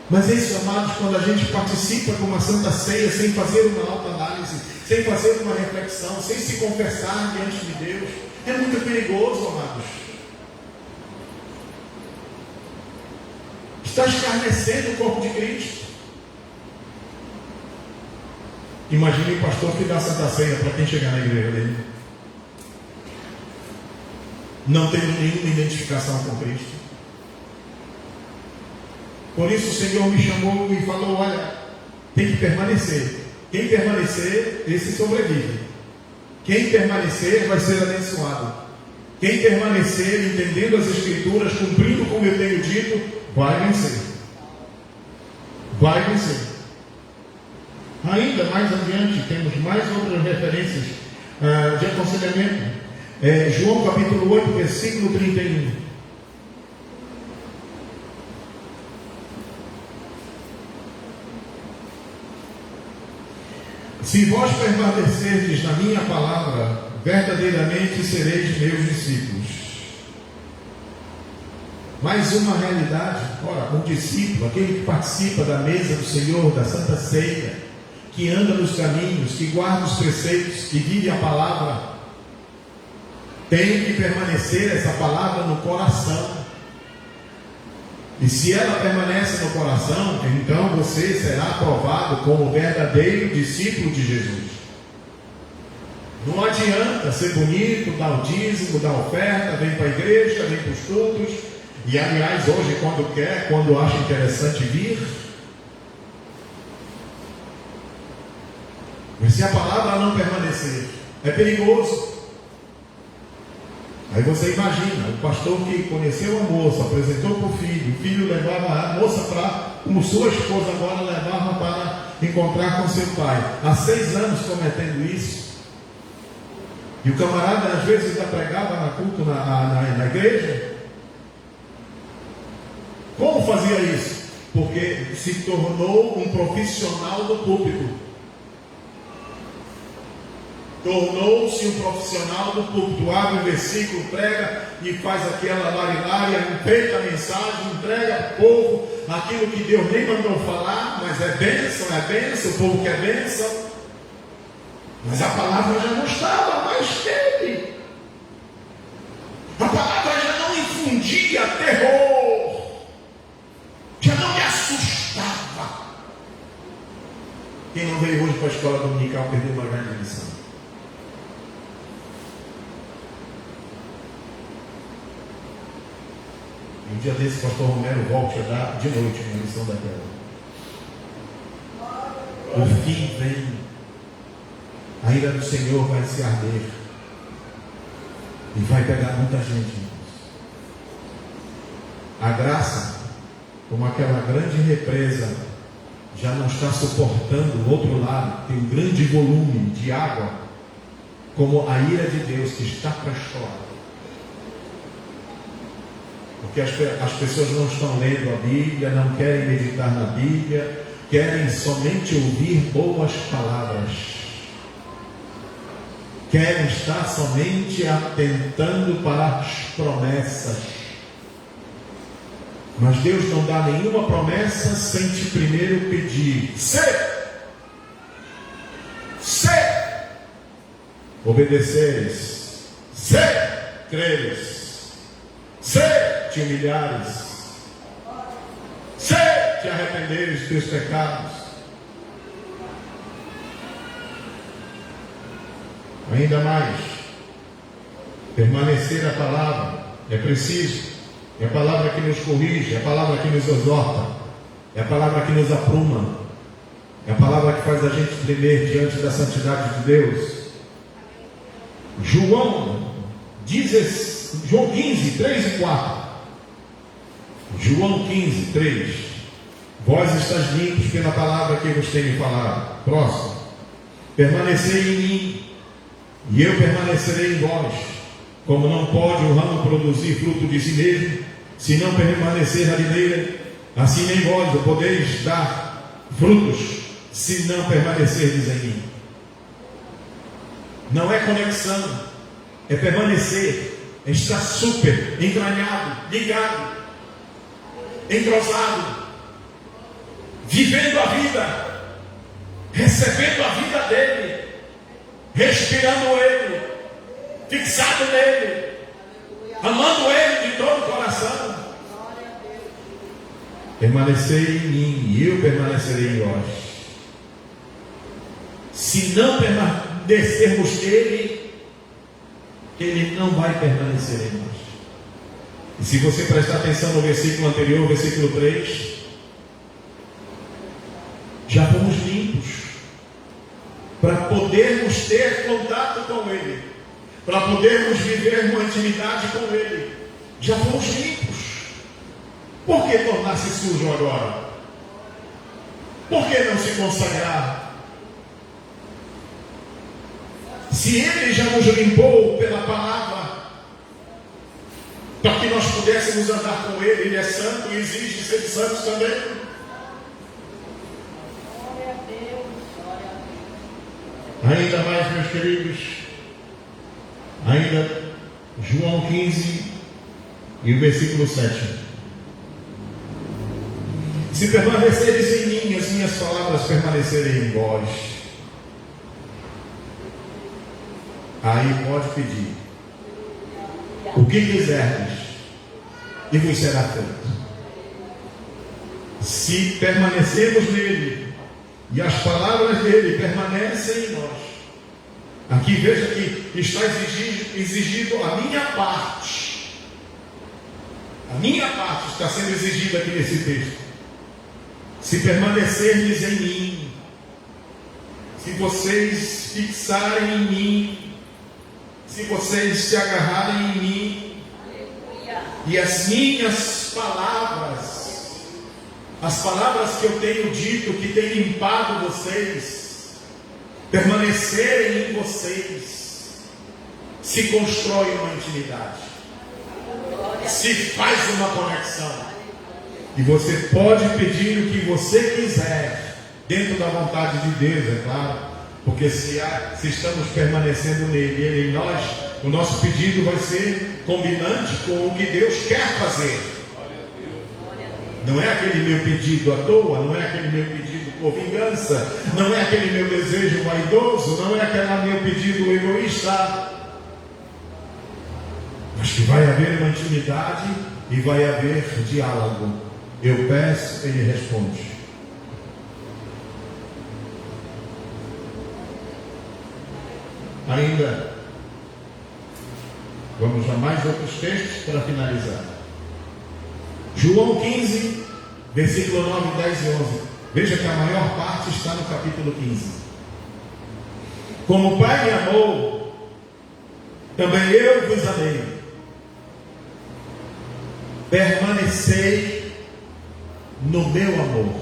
Mas é isso, amados, quando a gente participa de uma santa ceia sem fazer uma autoanálise, sem fazer uma reflexão, sem se confessar diante de Deus, é muito perigoso, amados. Está escarnecendo o corpo de Cristo. Imagine o pastor que dá a santa ceia para quem chegar na igreja dele, não tendo nenhuma identificação com Cristo. Por isso o Senhor me chamou e falou: olha, tem que permanecer. Quem permanecer, esse sobrevive. Quem permanecer vai ser abençoado. Quem permanecer entendendo as Escrituras, cumprindo como eu tenho dito, vai vencer. Vai vencer. Ainda mais adiante, temos mais outras referências de aconselhamento. João capítulo 8, versículo 31. Se vós permanecerdes na minha palavra, verdadeiramente sereis meus discípulos. Mais uma realidade. Ora, um discípulo, aquele que participa da mesa do Senhor, da Santa Ceia, que anda nos caminhos, que guarda os preceitos, que vive a palavra, tem que permanecer essa palavra no coração. E se ela permanece no coração, então você será aprovado como verdadeiro discípulo de Jesus. Não adianta ser bonito, dar o dízimo, dar oferta, vem para a igreja, vem para os cultos. E aliás, hoje quando acha interessante vir. Mas se a palavra não permanecer, é perigoso. Aí você imagina, o pastor que conheceu a moça, apresentou para o filho levava a moça para, como sua esposa agora, levava para encontrar com seu pai. Há 6 anos cometendo isso. E o camarada às vezes ainda pregava na culto na igreja. Como fazia isso? Porque se tornou um profissional do púlpito. Tornou-se um profissional do púlpito. Abre o versículo, prega e faz aquela larilária, enfeita a mensagem, entrega para o povo aquilo que Deus nem mandou falar, mas é bênção, o povo quer bênção. Mas a palavra já não estava mais nele. A palavra já não infundia terror, já não me assustava. Quem não veio hoje para a escola dominical perdeu uma grande lição. Um dia desse, o pastor Romero volte a dar de noite uma lição daquela. O fim vem, a ira do Senhor vai se arder e vai pegar muita gente. A graça, como aquela grande represa já não está suportando o outro lado, tem um grande volume de água, como a ira de Deus que está para chorar. Porque as pessoas não estão lendo a Bíblia, não querem meditar na Bíblia, querem somente ouvir boas palavras, querem estar somente atentando para as promessas. Mas Deus não dá nenhuma promessa sem te primeiro pedir: se obedeceres, se creres, se te humilhares, se te arrependeres dos teus pecados. Ainda mais, permanecer a palavra é preciso. É a palavra que nos corrige, é a palavra que nos exorta, é a palavra que nos apruma, é a palavra que faz a gente tremer diante da santidade de Deus. João 15, 3 e 4. João 15, 3. Vós estáis limpos pela palavra que vos tenho falado. Próximo. Permanecei em mim, e eu permanecerei em vós. Como não pode o ramo produzir fruto de si mesmo, se não permanecer na videira, assim nem vós podeis dar frutos, se não permanecerdes em mim. Não é conexão, é permanecer, é estar super entranhado, ligado, entrosado, vivendo a vida, recebendo a vida dele, respirando ele, fixado nele, amando ele de todo o coração. Permanecei em mim e eu permanecerei em vós. Se não permanecermos nele, ele não vai permanecer em nós. E se você prestar atenção no versículo anterior, versículo 3, já fomos limpos para podermos ter contato com ele, para podermos viver uma intimidade com ele. Já fomos limpos. Por que tornar-se sujo agora? Por que não se consagrar? Se ele já nos limpou pela palavra, para que nós pudéssemos andar com ele, ele é santo e exige ser santos também. Glória a Deus, glória a Deus. Ainda mais, meus queridos, ainda João 15 e o versículo 7. Se permaneceres em mim, as minhas palavras permanecerem em vós. Aí pode pedir o que quiserdes e vos será feito. Se permanecermos nele e as palavras dele permanecem em nós. Aqui veja que está exigido a minha parte. A minha parte está sendo exigida aqui nesse texto. Se permanecerdes em mim, se vocês fixarem em mim, se vocês se agarrarem em mim, e as minhas palavras, as palavras que eu tenho dito, que tem limpado vocês, permanecerem em vocês, se constrói uma intimidade, se faz uma conexão. E você pode pedir o que você quiser, dentro da vontade de Deus, é claro, porque se estamos permanecendo nele, ele em nós, o nosso pedido vai ser combinante com o que Deus quer fazer. Não é aquele meu pedido à toa, não é aquele meu pedido por vingança, não é aquele meu desejo vaidoso, não é aquele meu pedido egoísta, mas que vai haver uma intimidade e vai haver diálogo. Eu peço, ele responde. Ainda, vamos a mais outros textos para finalizar. João 15, versículo 9, 10 e 11. Veja que a maior parte está no capítulo 15. Como o Pai me amou, também eu vos amei. Permanecei no meu amor.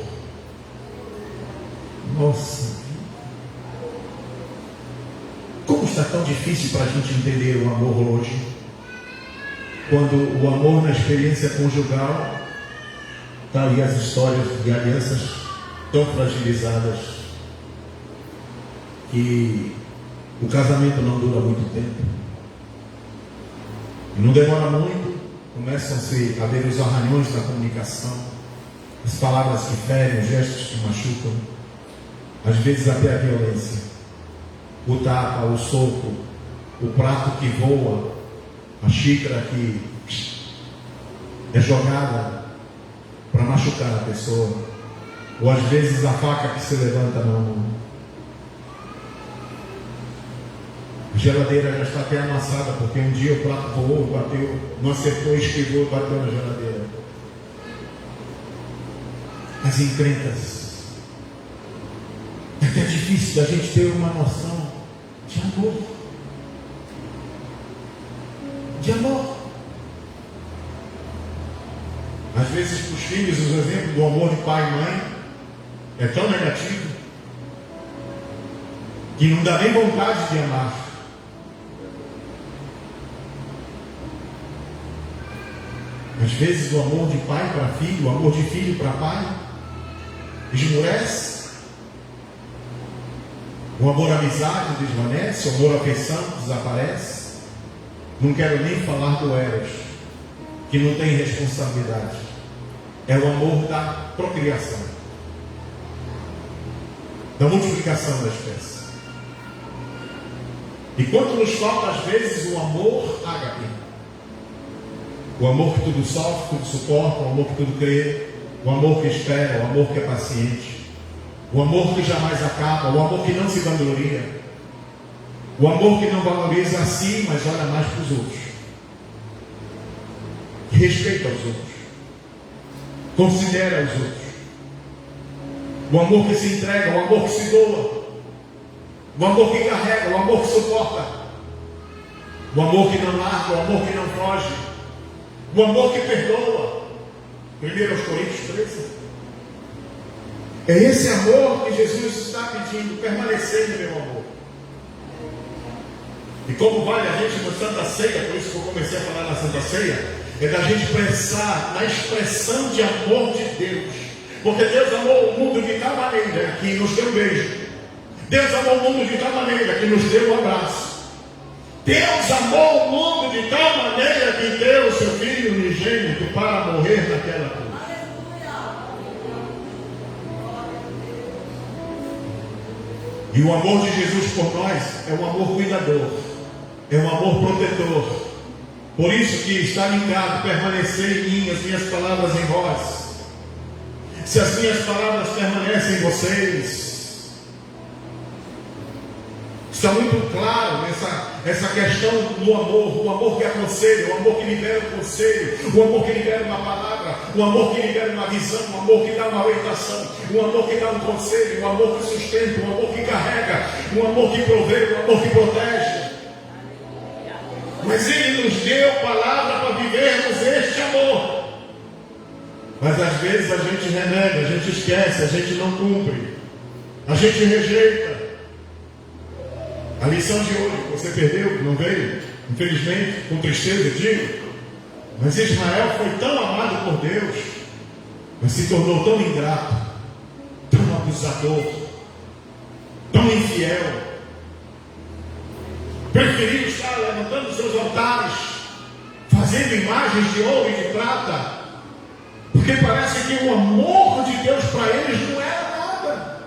Nossa, como está tão difícil para a gente entender o amor hoje? Quando o amor na experiência conjugal, está aí as histórias de alianças tão fragilizadas que o casamento não dura muito tempo. E não demora muito, começam-se a ver os arranhões da comunicação, as palavras que ferem, os gestos que machucam, às vezes até a violência, o tapa, o soco, o prato que voa, a xícara que é jogada para machucar a pessoa, ou às vezes a faca que se levanta na mão. A geladeira já está até amassada, porque um dia o prato voou, bateu, não acertou, esquivou, bateu na geladeira. As encrencas. É até difícil da gente ter uma noção de amor. De amor. Às vezes para os filhos, os exemplos do amor de pai e mãe é tão negativo que não dá nem vontade de amar. Às vezes o amor de pai para filho, o amor de filho para pai esmorece. O amor à amizade desvanece, o amor à afeição desaparece. Não quero nem falar do Eros, que não tem responsabilidade. É o amor da procriação, da multiplicação da espécie. E quanto nos falta às vezes o amor ágape, o amor que tudo sofre, tudo suporta, o amor que tudo crê, o amor que espera, o amor que é paciente, o amor que jamais acaba, o amor que não se vangloria, o amor que não valoriza a si, mas olha mais para os outros, que respeita os outros, considera os outros, o amor que se entrega, o amor que se doa, o amor que carrega, o amor que suporta, o amor que não larga, o amor que não foge, o amor que perdoa. 1 Coríntios 13. É esse amor que Jesus está pedindo, permanecer no meu amor. E como vale a gente na Santa Ceia, por isso que eu comecei a falar na Santa Ceia, é da gente pensar na expressão de amor de Deus. Porque Deus amou o mundo de tal maneira que nos deu um beijo. Deus amou o mundo de tal maneira que nos deu um abraço. Deus amou o mundo de tal maneira que deu o seu Filho unigênito para morrer naquela cruz. E o amor de Jesus por nós é um amor cuidador, é um amor protetor. Por isso que está linkado, permanecer em mim, as minhas palavras em vós. Se as minhas palavras permanecem em vocês, está muito claro essa questão do amor, o amor que aconselha, o amor que libera um conselho, o amor que libera uma palavra, o amor que libera uma visão, o amor que dá uma orientação, o amor que dá um conselho, o amor que sustenta, o amor que carrega, o amor que provê, o amor que protege. Mas Ele nos deu palavra para vivermos este amor. Mas às vezes a gente renega, a gente esquece, a gente não cumpre, a gente rejeita. A lição de hoje, você perdeu, não veio, infelizmente, com tristeza, digo. Mas Israel foi tão amado por Deus, mas se tornou tão ingrato, tão abusador, tão infiel. Preferiu estar levantando seus altares, fazendo imagens de ouro e de prata, porque parece que o amor de Deus para eles não era nada.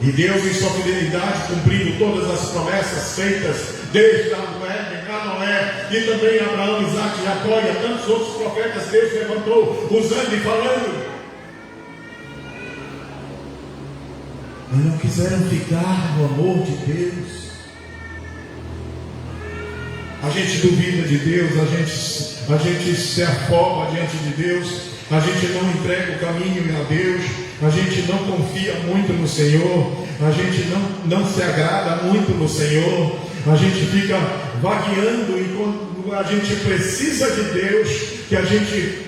E Deus, em sua fidelidade, cumprindo todas as promessas feitas desde a Noé, e também a Abraão, Isaac, Jacó e a tantos outros profetas, Deus levantou, usando e falando. Mas não quiseram ficar no amor de Deus. A gente duvida de Deus, a gente se afoba diante de Deus, a gente não entrega o caminho a Deus, a gente não confia muito no Senhor, a gente não se agrada muito no Senhor, A gente fica vagueando e quando a gente precisa de Deus, que a gente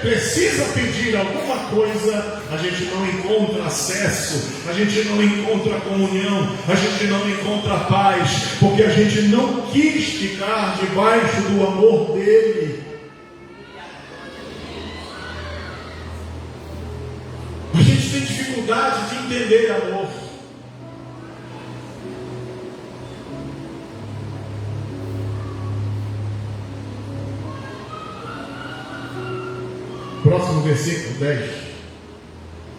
precisa pedir alguma coisa, a gente não encontra acesso, a gente não encontra comunhão, a gente não encontra paz, porque a gente não quis ficar debaixo do amor dele. A gente tem dificuldade de entender amor. Próximo versículo 10.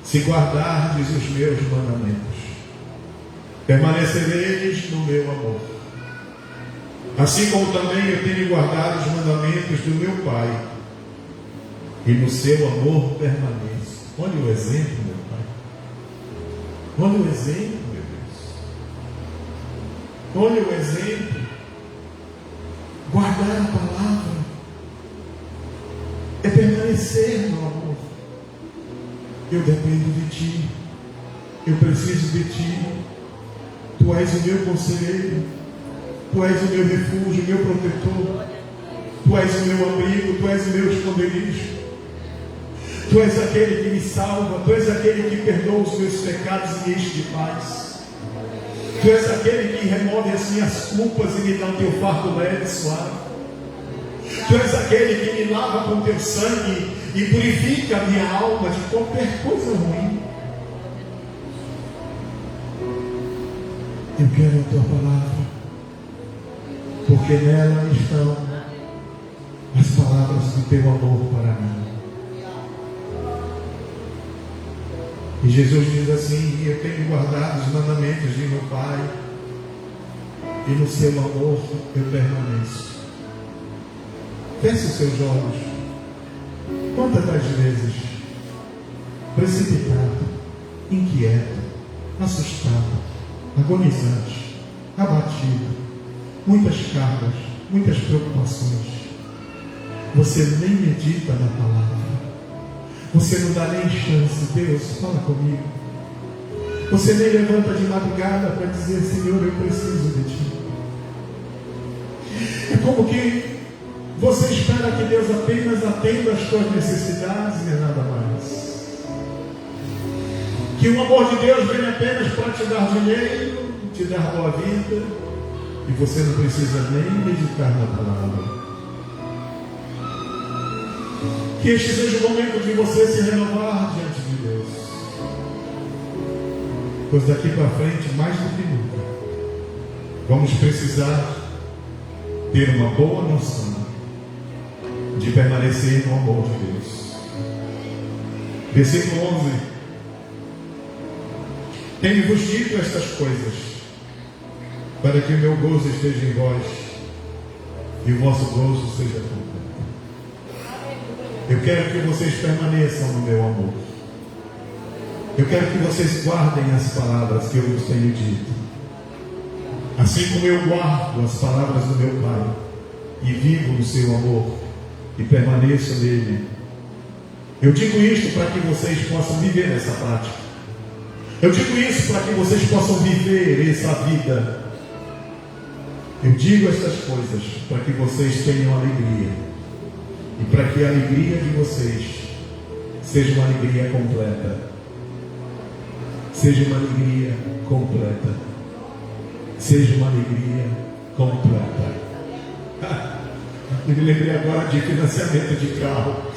Se guardardes os meus mandamentos, permanecereis no meu amor. Assim como também eu tenho guardado os mandamentos do meu Pai, e no seu amor permaneço. Olha o exemplo, meu Pai. Olha o exemplo, meu Deus. Olha o exemplo. Guardar a palavra é permanecer no amor. Eu dependo de Ti. Eu preciso de Ti. Tu és o meu conselheiro. Tu és o meu refúgio, o meu protetor. Tu és o meu abrigo. Tu és o meu esconderijo. Tu és aquele que me salva. Tu és aquele que perdoa os meus pecados e me enche de paz. Tu és aquele que remove as minhas culpas e me dá o teu fardo leve e suave. Tu és aquele que me lava com teu sangue e purifica a minha alma de qualquer coisa ruim. Eu quero a tua palavra, porque nela estão as palavras do teu amor para mim. E Jesus diz assim: eu tenho guardado os mandamentos de meu Pai, e no seu amor eu permaneço. Feche os seus olhos. Quantas das vezes, precipitado, inquieto, assustado, agonizante, abatido, muitas cargas, muitas preocupações, você nem medita na palavra, você não dá nem chance. Deus, fala comigo. Você nem levanta de madrugada para dizer: Senhor, eu preciso de Ti. É como que você espera que Deus apenas atenda às suas necessidades e nada mais. Que o amor de Deus venha apenas para te dar dinheiro, te dar boa vida, e você não precisa nem meditar na palavra. Que este seja o momento de você se renovar diante de Deus. Pois daqui para frente, mais do que nunca, vamos precisar ter uma boa noção de permanecer no amor de Deus. Versículo 11. Tenho-vos dito estas coisas, para que o meu gozo esteja em vós, e o vosso gozo seja completo. Eu quero que vocês permaneçam no meu amor. Eu quero que vocês guardem as palavras que eu vos tenho dito. Assim como eu guardo as palavras do meu Pai, e vivo no seu amor, e permaneço nele. Eu digo isto para que vocês possam viver essa prática. Eu digo isso para que vocês possam viver essa vida. Eu digo estas coisas para que vocês tenham alegria, e para que a alegria de vocês seja uma alegria completa. Seja uma alegria completa. Seja uma alegria completa. Eu me lembrei agora de financiamento de carro.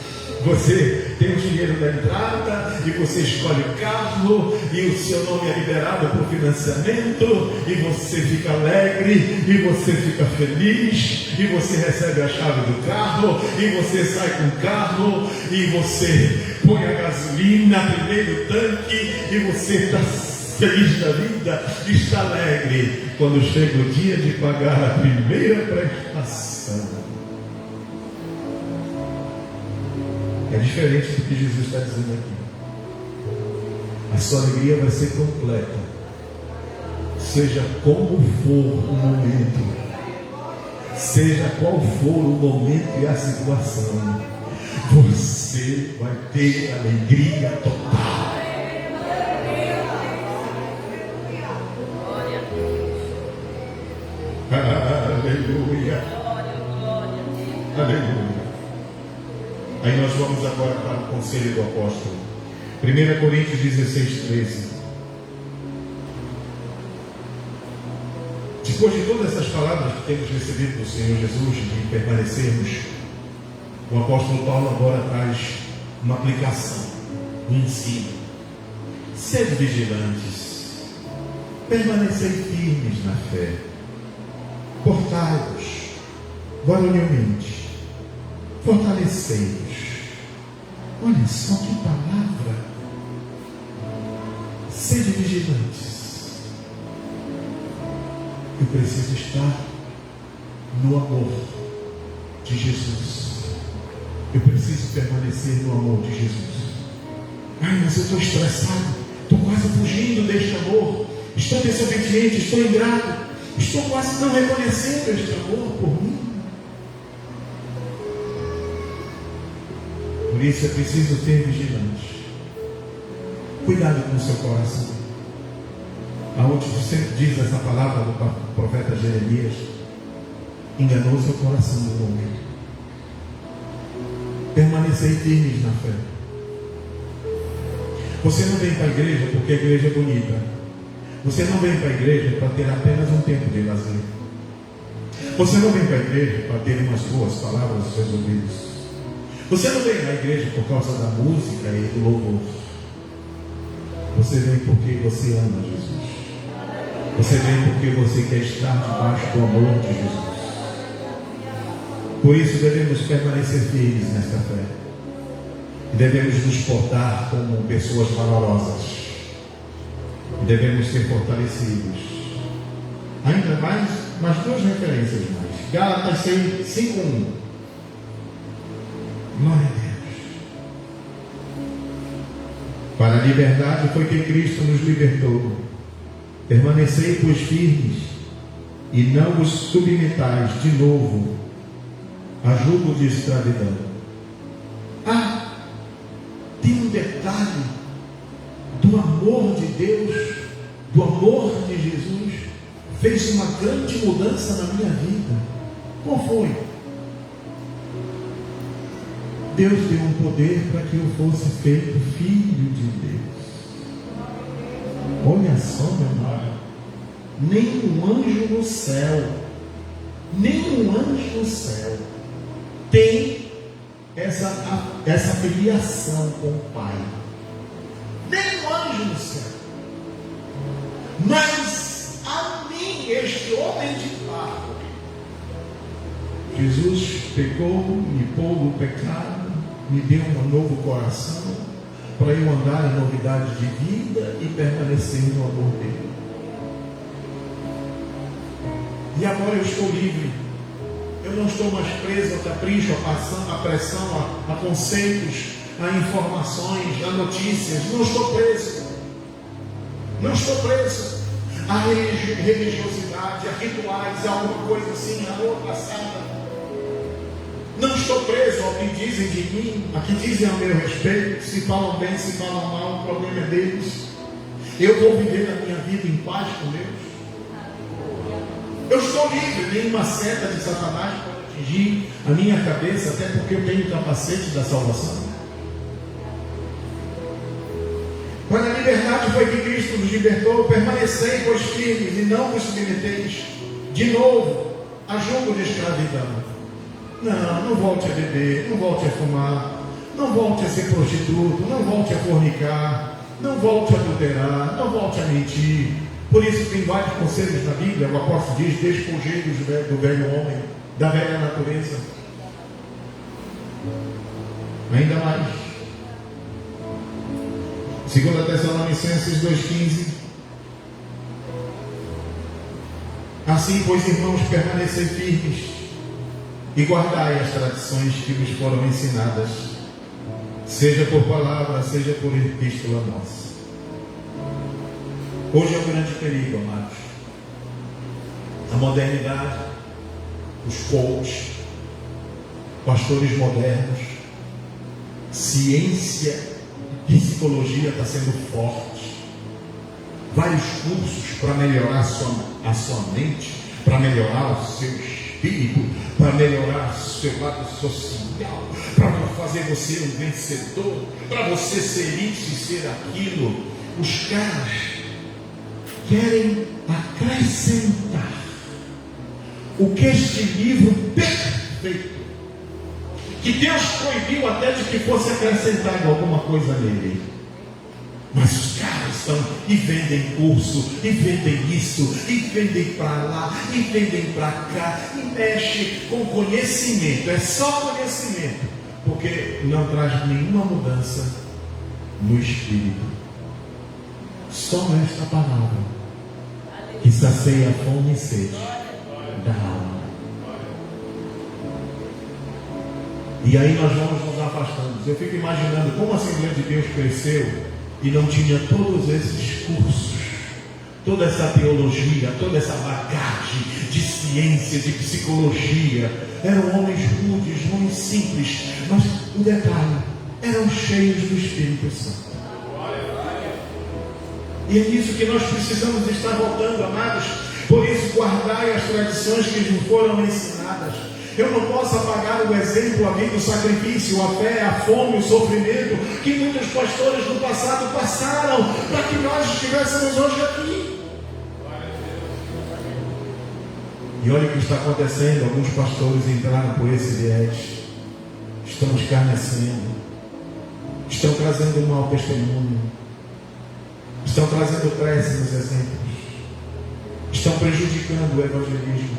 Você tem o dinheiro da entrada e você escolhe o carro e o seu nome é liberado por financiamento e você fica alegre e você fica feliz e você recebe a chave do carro e você sai com o carro e você põe a gasolina, primeiro tanque e você está feliz da vida, está alegre quando chega o dia de pagar a primeira prestação. É diferente do que Jesus está dizendo aqui. A sua alegria vai ser completa, seja como for o momento, seja qual for o momento e a situação, você vai ter alegria total. Aleluia. Aí nós vamos agora para o conselho do apóstolo. 1 Coríntios 16, 13. Depois de todas essas palavras que temos recebido do Senhor Jesus, de permanecermos, o apóstolo Paulo agora traz uma aplicação, um ensino. Sede vigilantes, permanecei firmes na fé, portai-vos varonilmente, fortalecei-vos. Olha só que palavra! Sede vigilantes. Eu preciso estar no amor de Jesus. Eu preciso permanecer no amor de Jesus. Ai, mas eu estou estressado, estou quase fugindo deste amor, estou desobediente, estou ingrato, estou quase não reconhecendo este amor por mim. Por isso é preciso ter vigilante. Cuidado com o seu coração. Aonde sempre diz essa palavra do profeta Jeremias: enganoso é o coração do homem. Permanecei firmes na fé. Você não vem para a igreja porque a igreja é bonita. Você não vem para a igreja para ter apenas um tempo de lazer. Você não vem para a igreja para ter umas boas palavras aos seus ouvidos. Você não vem à igreja por causa da música e do louvor. Você vem porque você ama Jesus. Você vem porque você quer estar debaixo do amor de Jesus. Por isso devemos permanecer firmes nesta fé. E devemos nos portar como pessoas valorosas. E devemos ser fortalecidos. Ainda mais duas referências mais. Gálatas 5:1. Glória a Deus. Para a liberdade foi que Cristo nos libertou. Permanecei, pois, firmes, e não vos submetais de novo a jugo de escravidão. Tem um detalhe do amor de Deus, do amor de Jesus, fez uma grande mudança na minha vida. Qual foi? Deus deu um poder para que eu fosse feito filho de Deus. Olha só, meu irmão, nem um anjo no céu tem essa filiação com o Pai. Nem um anjo no céu. Mas a mim, este homem de barro, Jesus pegou, me pôs o pecado, me deu um novo coração, para eu andar em novidade de vida e permanecer no amor dele. E agora eu estou livre. Eu não estou mais preso a capricho, a pressão, a conceitos, a informações, a notícias. Não estou preso. Não estou preso a religiosidade, a rituais, a alguma coisa assim, a outra passada. Não estou preso ao que dizem de mim, a que dizem a meu respeito. Se falam bem, se falam mal, o problema é deles. Eu vou viver a minha vida em paz com Deus. Eu estou livre, nenhuma seta de Satanás pode atingir a minha cabeça, até porque eu tenho o capacete da salvação. Quando a liberdade foi que Cristo nos libertou, permanecei, pois, firmes, e não vos submeteis de novo a jugo de escravidão. Não volte a beber, não volte a fumar, não volte a ser prostituto, não volte a fornicar, não volte a adulterar, não volte a mentir. Por isso tem vários conselhos na Bíblia. O apóstolo diz: despojei do velho homem, da velha natureza. Ainda mais. 2 Tessalonicenses 2,15. Assim, pois, irmãos, permanecei firmes e guardai as tradições que vos foram ensinadas, seja por palavra, seja por epístola nossa. Hoje é um grande perigo, amados. A modernidade, os coaches, pastores modernos, ciência, psicologia está sendo forte. Vários cursos para melhorar a sua mente, para melhorar os seus espírito para melhorar seu lado social, para fazer você um vencedor, para você ser isso e ser aquilo. Os caras querem acrescentar o que este livro perfeito, que Deus proibiu até de que fosse acrescentado alguma coisa nele. Mas os caras estão e vendem curso, e vendem isso, e vendem para lá, e vendem para cá, e mexe com conhecimento. É só conhecimento, porque não traz nenhuma mudança no espírito. Só esta palavra que sacia a fome e sede da alma. E aí nós vamos nos afastando. Eu fico imaginando como a Assembleia de Deus cresceu e não tinha todos esses cursos, toda essa teologia, toda essa bagagem de ciência, de psicologia. Eram homens rudes, homens simples, mas o detalhe, eram cheios do Espírito Santo. E é isso que nós precisamos estar voltando, amados. Por isso, guardai as tradições que nos foram ensinadas. Eu não posso apagar o exemplo, a vida, o sacrifício, a fé, a fome, o sofrimento que muitos pastores no passado passaram para que nós estivéssemos hoje aqui. E olha o que está acontecendo. Alguns pastores entraram por esse viés, estão escarnecendo, estão trazendo um mau testemunho, estão trazendo péssimos exemplos, estão prejudicando o evangelismo,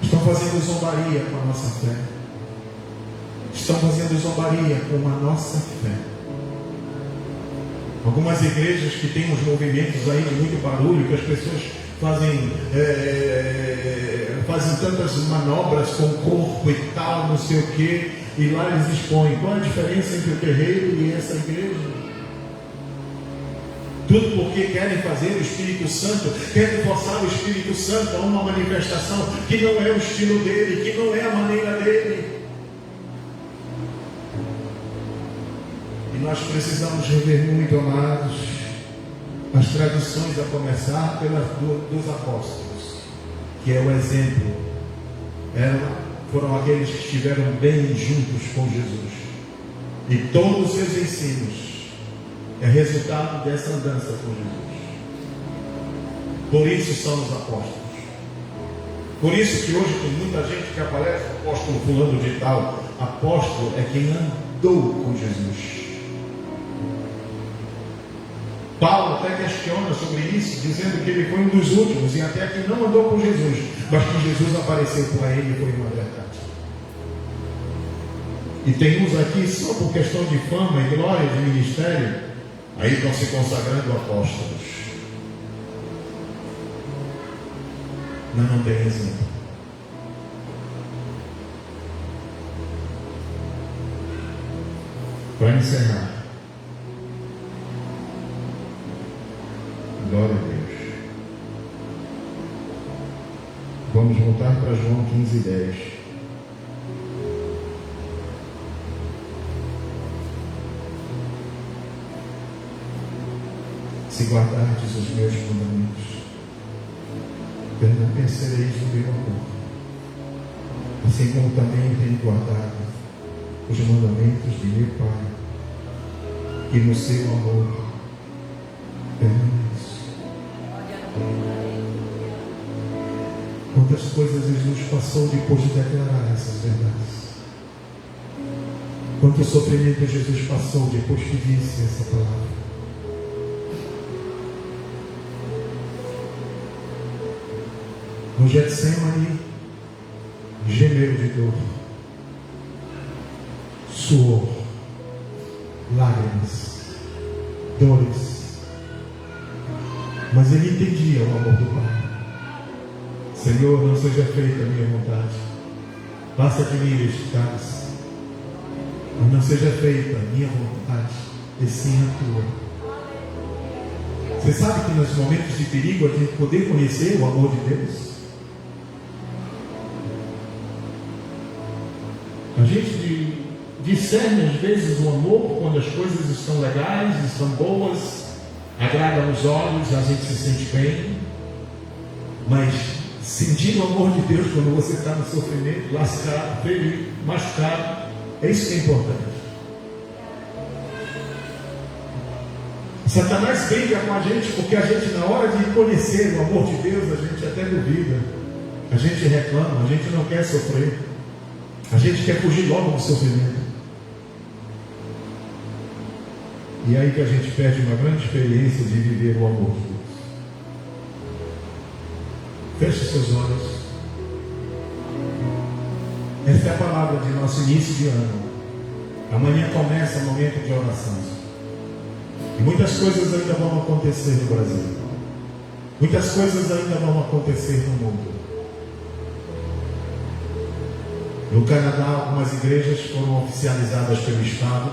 estão fazendo zombaria com a nossa fé, estão fazendo zombaria com a nossa fé. Algumas igrejas que têm uns movimentos aí de muito barulho, que as pessoas fazem tantas manobras com o corpo e tal, não sei o que, e lá eles expõem qual a diferença entre o terreiro e essa igreja. Tudo porque querem fazer o Espírito Santo, querem forçar o Espírito Santo a uma manifestação que não é o estilo dele, que não é a maneira dele. E nós precisamos rever muito, amados, as tradições, a começar dos apóstolos, que é o exemplo. Foram aqueles que estiveram bem juntos com Jesus. E todos os seus ensinos é resultado dessa andança com Jesus. Por isso são os apóstolos. Por isso que hoje tem muita gente que aparece, apóstolo fulano de tal. Apóstolo é quem andou com Jesus. Paulo até questiona sobre isso, dizendo que ele foi um dos últimos e até que não andou com Jesus, mas que Jesus apareceu para ele e foi uma verdade. E tem uns aqui só por questão de fama e glória de ministério, aí estão se consagrando apóstolos. Mas não tem exemplo. Para encerrar, glória a Deus. Vamos voltar para João 15:10. Se guardardes os meus mandamentos, permanecereis no meu amor, assim como também tenho guardado os mandamentos de meu Pai, e no seu amor permaneço. Quantas coisas Jesus passou depois de declarar essas verdades? Quanto sofrimento Jesus passou depois que disse essa palavra? No Getsemane, gemeu de dor, suor, lágrimas, dores. Mas ele entendia o amor do Pai. Senhor, não seja feita a minha vontade, passa de mim este cálice, mas não seja feita a minha vontade, e sim a tua. Você sabe que nos momentos de perigo a gente poder conhecer o amor de Deus? A gente discerne às vezes o amor quando as coisas estão legais, estão boas, agradam os olhos, a gente se sente bem. Mas Sentir o amor de Deus quando você está no sofrimento, lascado, ferido, machucado. É isso que é importante. Satanás brinca com a gente porque a gente, na hora de conhecer o amor de Deus, a gente até duvida, a gente reclama, a gente não quer sofrer, a gente quer fugir logo do sofrimento. E é aí que a gente perde uma grande experiência de viver o amor de Deus. Feche seus olhos. Essa é a palavra de nosso início de ano. Amanhã começa o momento de oração. E muitas coisas ainda vão acontecer no Brasil. Muitas coisas ainda vão acontecer no mundo. No Canadá, algumas igrejas foram oficializadas pelo Estado.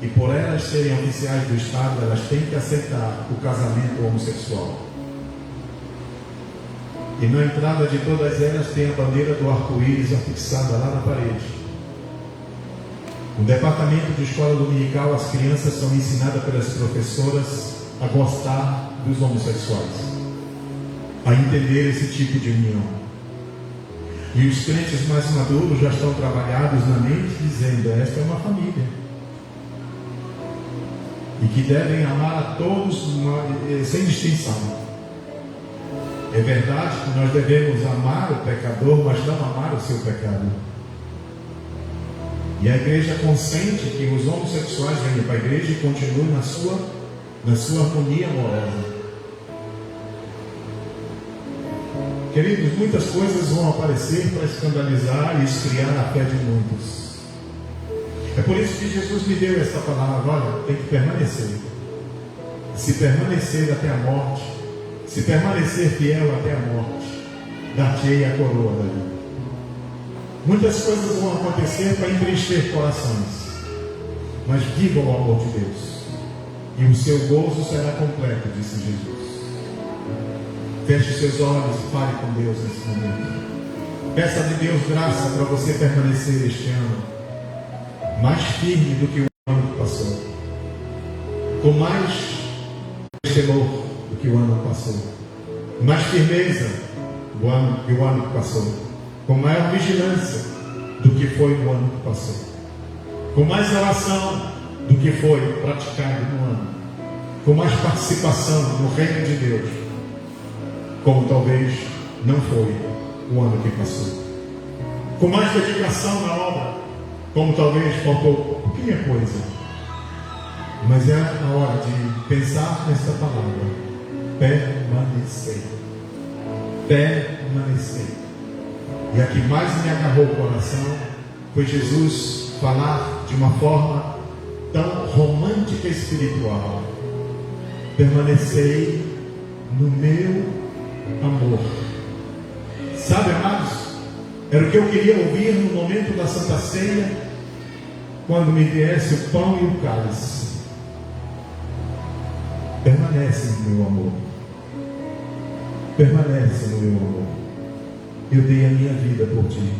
E por elas serem oficiais do Estado, elas têm que aceitar o casamento homossexual. E na entrada de todas elas tem a bandeira do arco-íris afixada lá na parede. No departamento de escola dominical, as crianças são ensinadas pelas professoras a gostar dos homossexuais, a entender esse tipo de união. E os crentes mais maduros já estão trabalhados na mente, dizendo: esta é uma família. E que devem amar a todos sem distinção. É verdade que nós devemos amar o pecador, mas não amar o seu pecado. E a igreja consente que os homossexuais venham para a igreja e continuem na sua harmonia amorosa. Queridos, muitas coisas vão aparecer para escandalizar e esfriar a fé de muitos. É por isso que Jesus me deu essa palavra: olha, tem que permanecer. Se permanecer até a morte, se permanecer fiel até a morte, dar-te-ei a coroa da vida. Muitas coisas vão acontecer para entristecer corações, mas viva o amor de Deus, e o seu gozo será completo, disse Jesus. Feche seus olhos e fale com Deus nesse momento. Peça de Deus graça para você permanecer este ano mais firme do que o ano que passou, com mais temor do que o ano que passou, mais firmeza do que o ano que passou, com maior vigilância do que foi o ano que passou, com mais oração do que foi praticado no ano, com mais participação no reino de Deus, como talvez não foi o ano que passou, com mais dedicação na obra, como talvez faltou pouquinha coisa. Mas é a hora de pensar nessa palavra: permanecer. Permanecer. E a que mais me agarrou o coração foi Jesus falar de uma forma tão romântica e espiritual: permanecei no meu amor. Sabe, amados, era o que eu queria ouvir no momento da Santa Ceia, quando me viesse o pão e o cálice. Permanece no meu amor. Permanece no meu amor. Eu dei a minha vida por ti.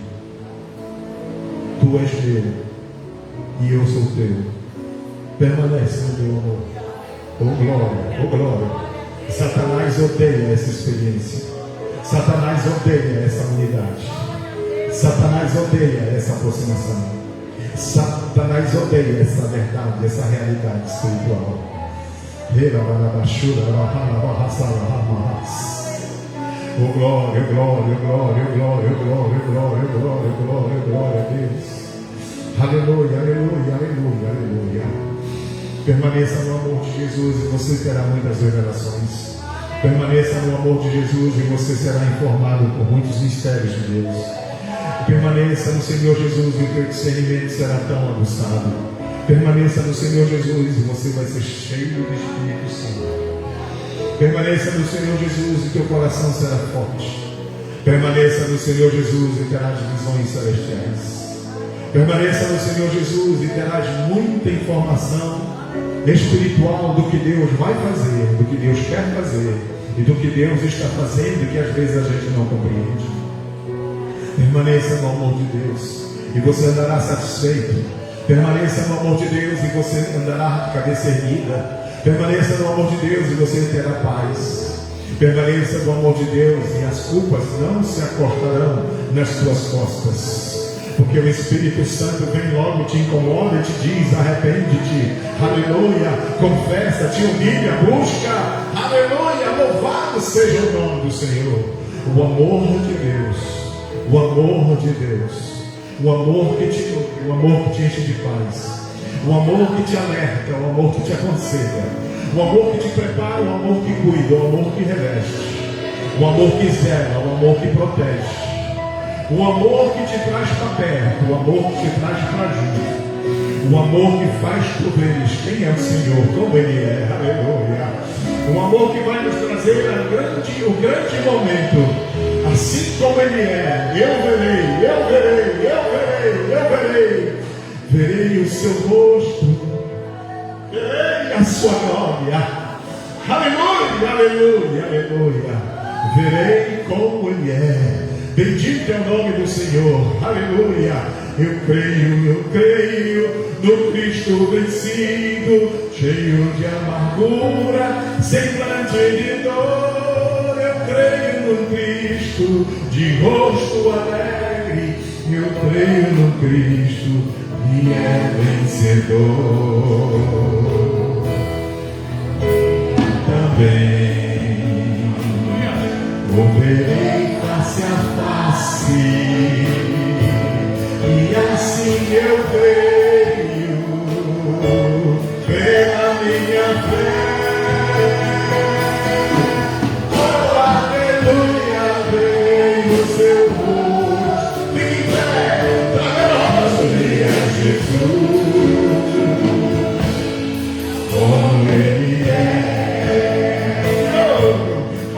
Tu és meu e eu sou teu. Permanece no meu amor. Oh glória, oh glória. Satanás odeia essa experiência. Satanás odeia essa unidade. Satanás odeia essa aproximação. Satanás odeia essa verdade, essa realidade espiritual. Oh glória, glória, glória, glória, glória, glória, glória, glória, glória a Deus. Aleluia, aleluia, aleluia, aleluia. Permaneça no amor de Jesus e você terá muitas revelações. Permaneça no amor de Jesus e você será informado por muitos mistérios de Deus. Permaneça no Senhor Jesus e o teu discernimento será tão aguçado. Permaneça no Senhor Jesus e você vai ser cheio do Espírito Santo. Permaneça no Senhor Jesus e teu coração será forte. Permaneça no Senhor Jesus e terás visões celestiais. Permaneça no Senhor Jesus e terás muita informação espiritual do que Deus vai fazer, do que Deus quer fazer e do que Deus está fazendo, que às vezes a gente não compreende. Permaneça no amor de Deus e você andará satisfeito. Permaneça no amor de Deus e você andará de cabeça erguida. Permaneça no amor de Deus e você terá paz. Permaneça no amor de Deus e as culpas não se acortarão nas tuas costas. Porque o Espírito Santo vem logo, te incomoda e te diz: arrepende-te, aleluia, confessa, te humilha, busca, aleluia, louvado seja o nome do Senhor. O amor de Deus, o amor de Deus, o amor que te nutre, o amor que te enche de paz, o amor que te alerta, o amor que te aconselha, o amor que te prepara, o amor que cuida, o amor que reveste, o amor que zela, o amor que protege, o amor que te traz para perto, o amor que te traz para junto, o amor que faz tu veres quem é o Senhor, como Ele é, aleluia. Um amor que vai nos trazer o grande momento, assim como Ele é. Verei o seu rosto, verei a sua glória, aleluia, aleluia, aleluia. Verei como Ele é. Bendito é o nome do Senhor, aleluia. Eu creio no Cristo vencido, cheio de amargura, semblante de dor. Eu creio no Cristo de rosto alegre, eu creio no Cristo que é vencedor. Também o verei face a face, e assim eu creio pela minha fé. Oh, aleluia, veio o seu rosto, fique em pé, traga-nos a Jesus, como Ele é.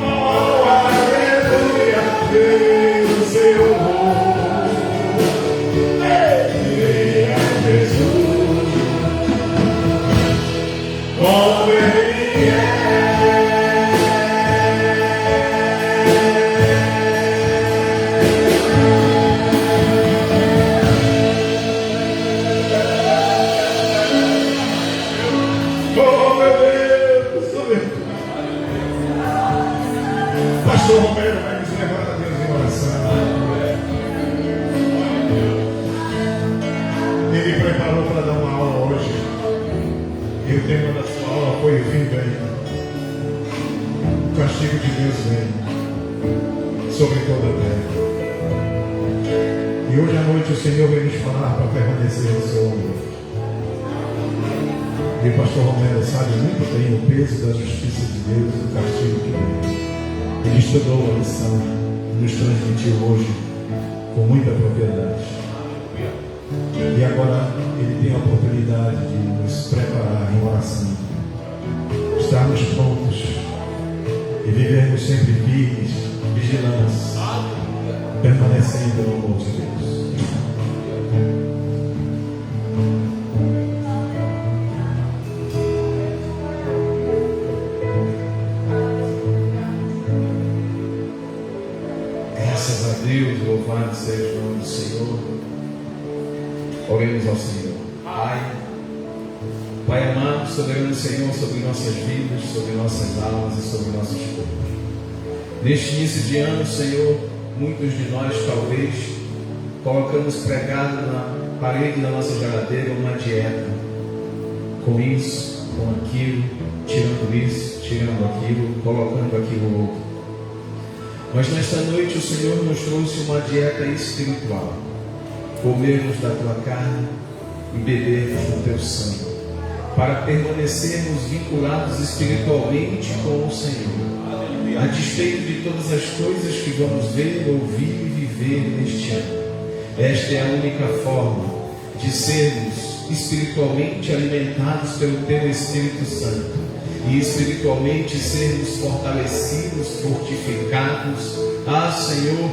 Oh, aleluia, veio o seu rosto, Ele é Jesus, como Ele é. Oh, meu Deus, oh, meu Deus. Pastor Romero vai nos levar a Deus em oração. Ele preparou para dar uma aula hoje. E o tema da sua aula foi: o fim vem. O castigo de Deus vem sobre toda a terra. E hoje à noite o Senhor veio nos falar para permanecer no seu amor. E o pastor Romero sabe muito bem o peso da justiça de Deus e do castigo que vem. Ele estudou a lição e nos transmitiu hoje com muita propriedade. E agora ele tem a oportunidade de nos preparar em oração, estarmos prontos e vivermos sempre firmes, vigilantes, permanecendo no amor de Deus. Graças a Deus, louvado seja o nome do Senhor. Oremos ao Senhor. Pai amado, soberano Senhor, sobre nossas vidas, sobre nossas almas e sobre nossos corpos. Neste início de ano, Senhor, muitos de nós talvez colocamos pregado na parede da nossa geladeira uma dieta, com isso, com aquilo, tirando isso, tirando aquilo, colocando aquilo outro. Mas nesta noite o Senhor nos trouxe uma dieta espiritual: comermos da tua carne e bebermos do teu sangue, para permanecermos vinculados espiritualmente com o Senhor, a despeito de todas as coisas que vamos ver, ouvir e viver neste ano. Esta é a única forma de sermos espiritualmente alimentados pelo teu Espírito Santo e espiritualmente sermos fortalecidos, fortificados, Senhor,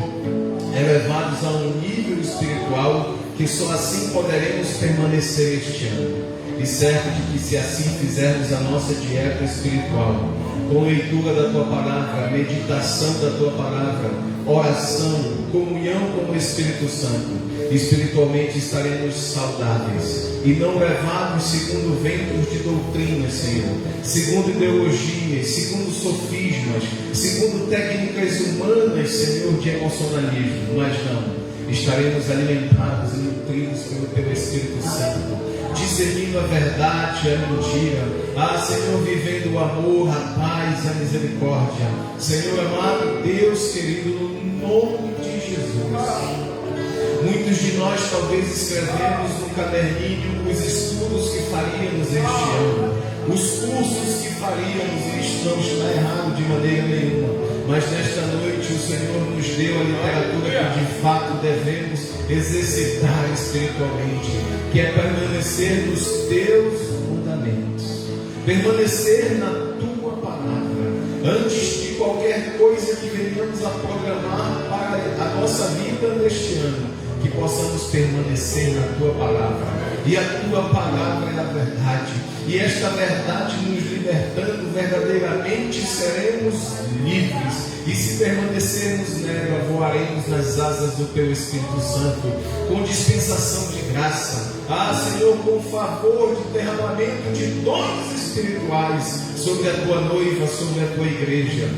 elevados a um nível espiritual que só assim poderemos permanecer este ano. E certo de que, se assim fizermos a nossa dieta espiritual, com leitura da tua palavra, meditação da tua palavra, oração, comunhão com o Espírito Santo, espiritualmente estaremos saudáveis e não levados segundo ventos de doutrinas, Senhor, segundo ideologias, segundo sofismas, segundo técnicas humanas, Senhor, de emocionalismo, mas não. Estaremos alimentados e nutridos pelo Teu Espírito Santo, discernindo a verdade e a mentira. Senhor, vivendo o amor, a paz, a misericórdia. Senhor amado, Deus querido, no nome de Jesus. Muitos de nós talvez escrevemos no caderninho os estudos que faríamos este ano, os cursos que faríamos, e isto não está errado de maneira nenhuma. Mas nesta noite o Senhor nos deu a literatura que de fato devemos exercitar espiritualmente, que é permanecer nos Teus fundamentos, permanecer na Tua palavra, antes de qualquer coisa que venhamos a programar para a nossa vida neste ano, que possamos permanecer na Tua palavra. E a Tua palavra é a verdade, e esta verdade nos libertando, verdadeiramente seremos livres. E se permanecermos nela, voaremos nas asas do Teu Espírito Santo, com dispensação de graça. Senhor, com favor de derramamento de dons espirituais sobre a Tua noiva, sobre a Tua igreja.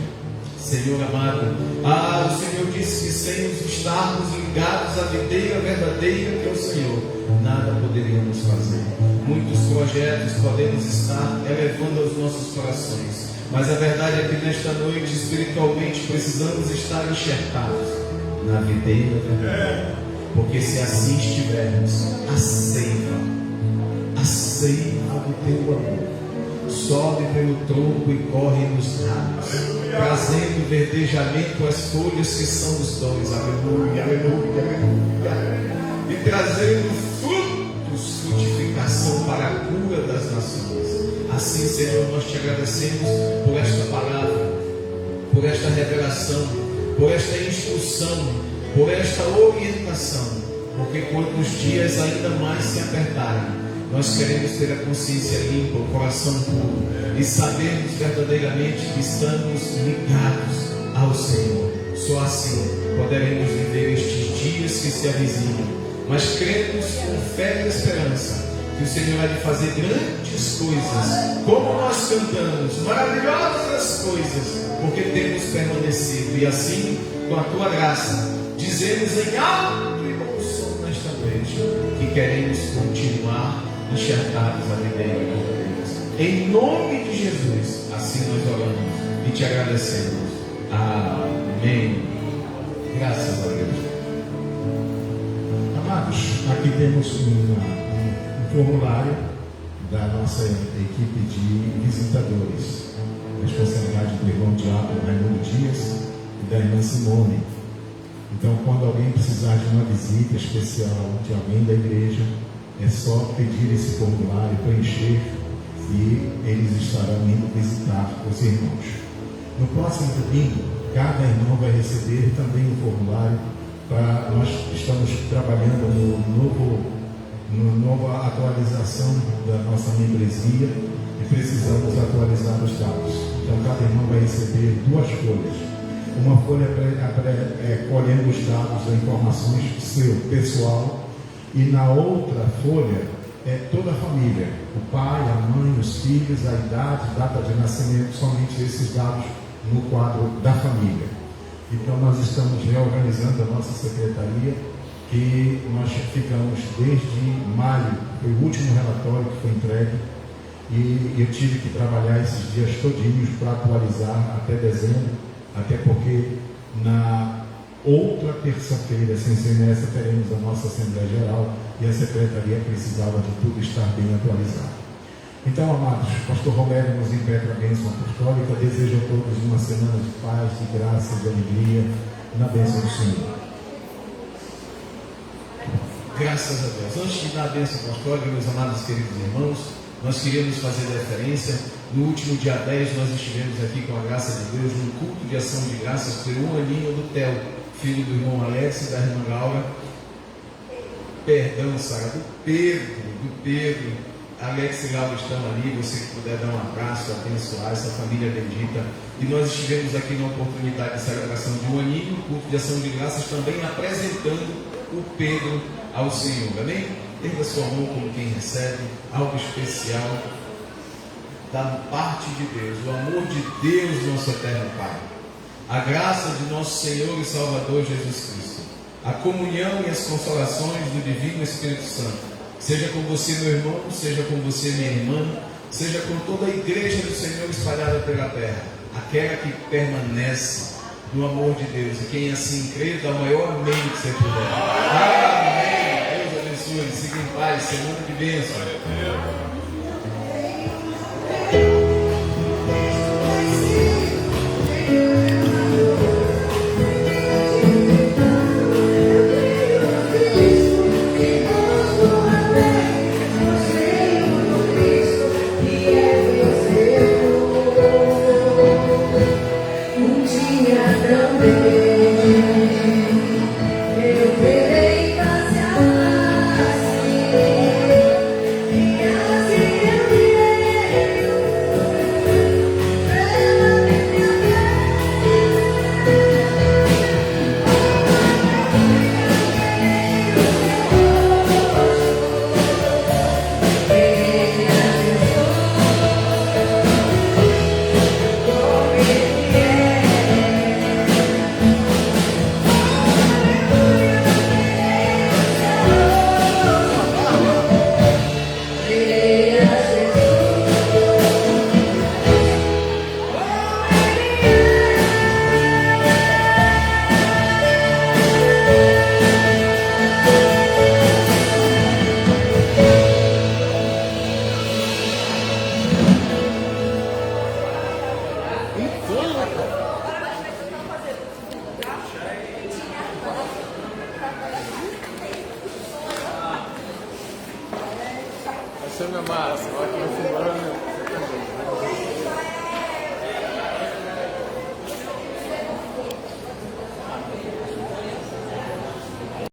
Senhor amado, o Senhor disse que sem nos estarmos ligados à videira verdadeira que é o Senhor, nada poderíamos fazer. Muitos projetos podemos estar elevando aos nossos corações, mas a verdade é que nesta noite, espiritualmente, precisamos estar enxertados na videira verdadeira, porque se assim estivermos, a seiva do Teu amor sobe pelo tronco e corre nos ramos, trazendo verdejamento às folhas que são os dons, aleluia, aleluia, aleluia, e trazendo frutos, frutificação para a cura das nações. Assim, Senhor, nós Te agradecemos por esta palavra, por esta revelação, por esta instrução, por esta orientação, porque quando os dias ainda mais se apertarem, nós queremos ter a consciência limpa, o coração puro, e sabermos verdadeiramente que estamos ligados ao Senhor. Só assim poderemos viver estes dias que se avizinham, mas cremos com fé e esperança que o Senhor há de fazer grandes coisas, como nós cantamos, maravilhosas coisas, porque temos permanecido, e assim, com a Tua graça, dizemos em alto e bom som nesta noite que queremos continuar enxertados à videira de Deus. Em nome de Jesus, assim nós oramos e Te agradecemos. Amém. Graças a Deus. Amados, aqui temos um formulário da nossa equipe de visitadores, responsabilidade do irmão Diácono Raimundo Dias e da irmã Simone. Então, quando alguém precisar de uma visita especial de alguém da igreja, é só pedir esse formulário, preencher, e eles estarão indo visitar os irmãos. No próximo domingo, cada irmão vai receber também um formulário. Nós estamos trabalhando no nova atualização da nossa membresia e precisamos atualizar os dados. Então, cada irmão vai receber 2 folhas. Uma folha colhendo os dados das informações seu, pessoal, e na outra folha é toda a família, o pai, a mãe, os filhos, a idade, data de nascimento, somente esses dados no quadro da família. Então nós estamos reorganizando a nossa secretaria, que nós ficamos desde maio, foi o último relatório que foi entregue, e eu tive que trabalhar esses dias todinhos para atualizar até dezembro, até porque na outra terça-feira, sem ser nessa, teremos a nossa Assembleia Geral e a Secretaria precisava de tudo estar bem atualizado. Então, amados, Pastor Romero nos impede a bênção apostólica. Desejo a todos uma semana de paz, de graça, de alegria, na bênção do Senhor. Graças a Deus. Antes de dar a bênção apostólica, meus amados queridos irmãos, nós queríamos fazer referência. No último dia 10, nós estivemos aqui com a graça de Deus no culto de ação de graças pelo 1 aninho do Theo, filho do irmão Alex e da irmã Laura. Perdão, Sara, do Pedro. Alex e Laura estão ali, você que puder dar um abraço, abençoar essa família bendita. E nós estivemos aqui na oportunidade de celebração de 1 aninho, culto de ação de graças, também apresentando o Pedro ao Senhor. Amém? Erga sua mão como quem recebe algo especial da parte de Deus, o amor de Deus, nosso eterno Pai, a graça de nosso Senhor e Salvador Jesus Cristo, a comunhão e as consolações do Divino Espírito Santo, seja com você, meu irmão, seja com você, minha irmã, seja com toda a igreja do Senhor espalhada pela terra, aquela que permanece no amor de Deus. E quem assim crê, dá o maior amém que você puder. Amém. Deus abençoe. Siga em paz. Semana de bênção.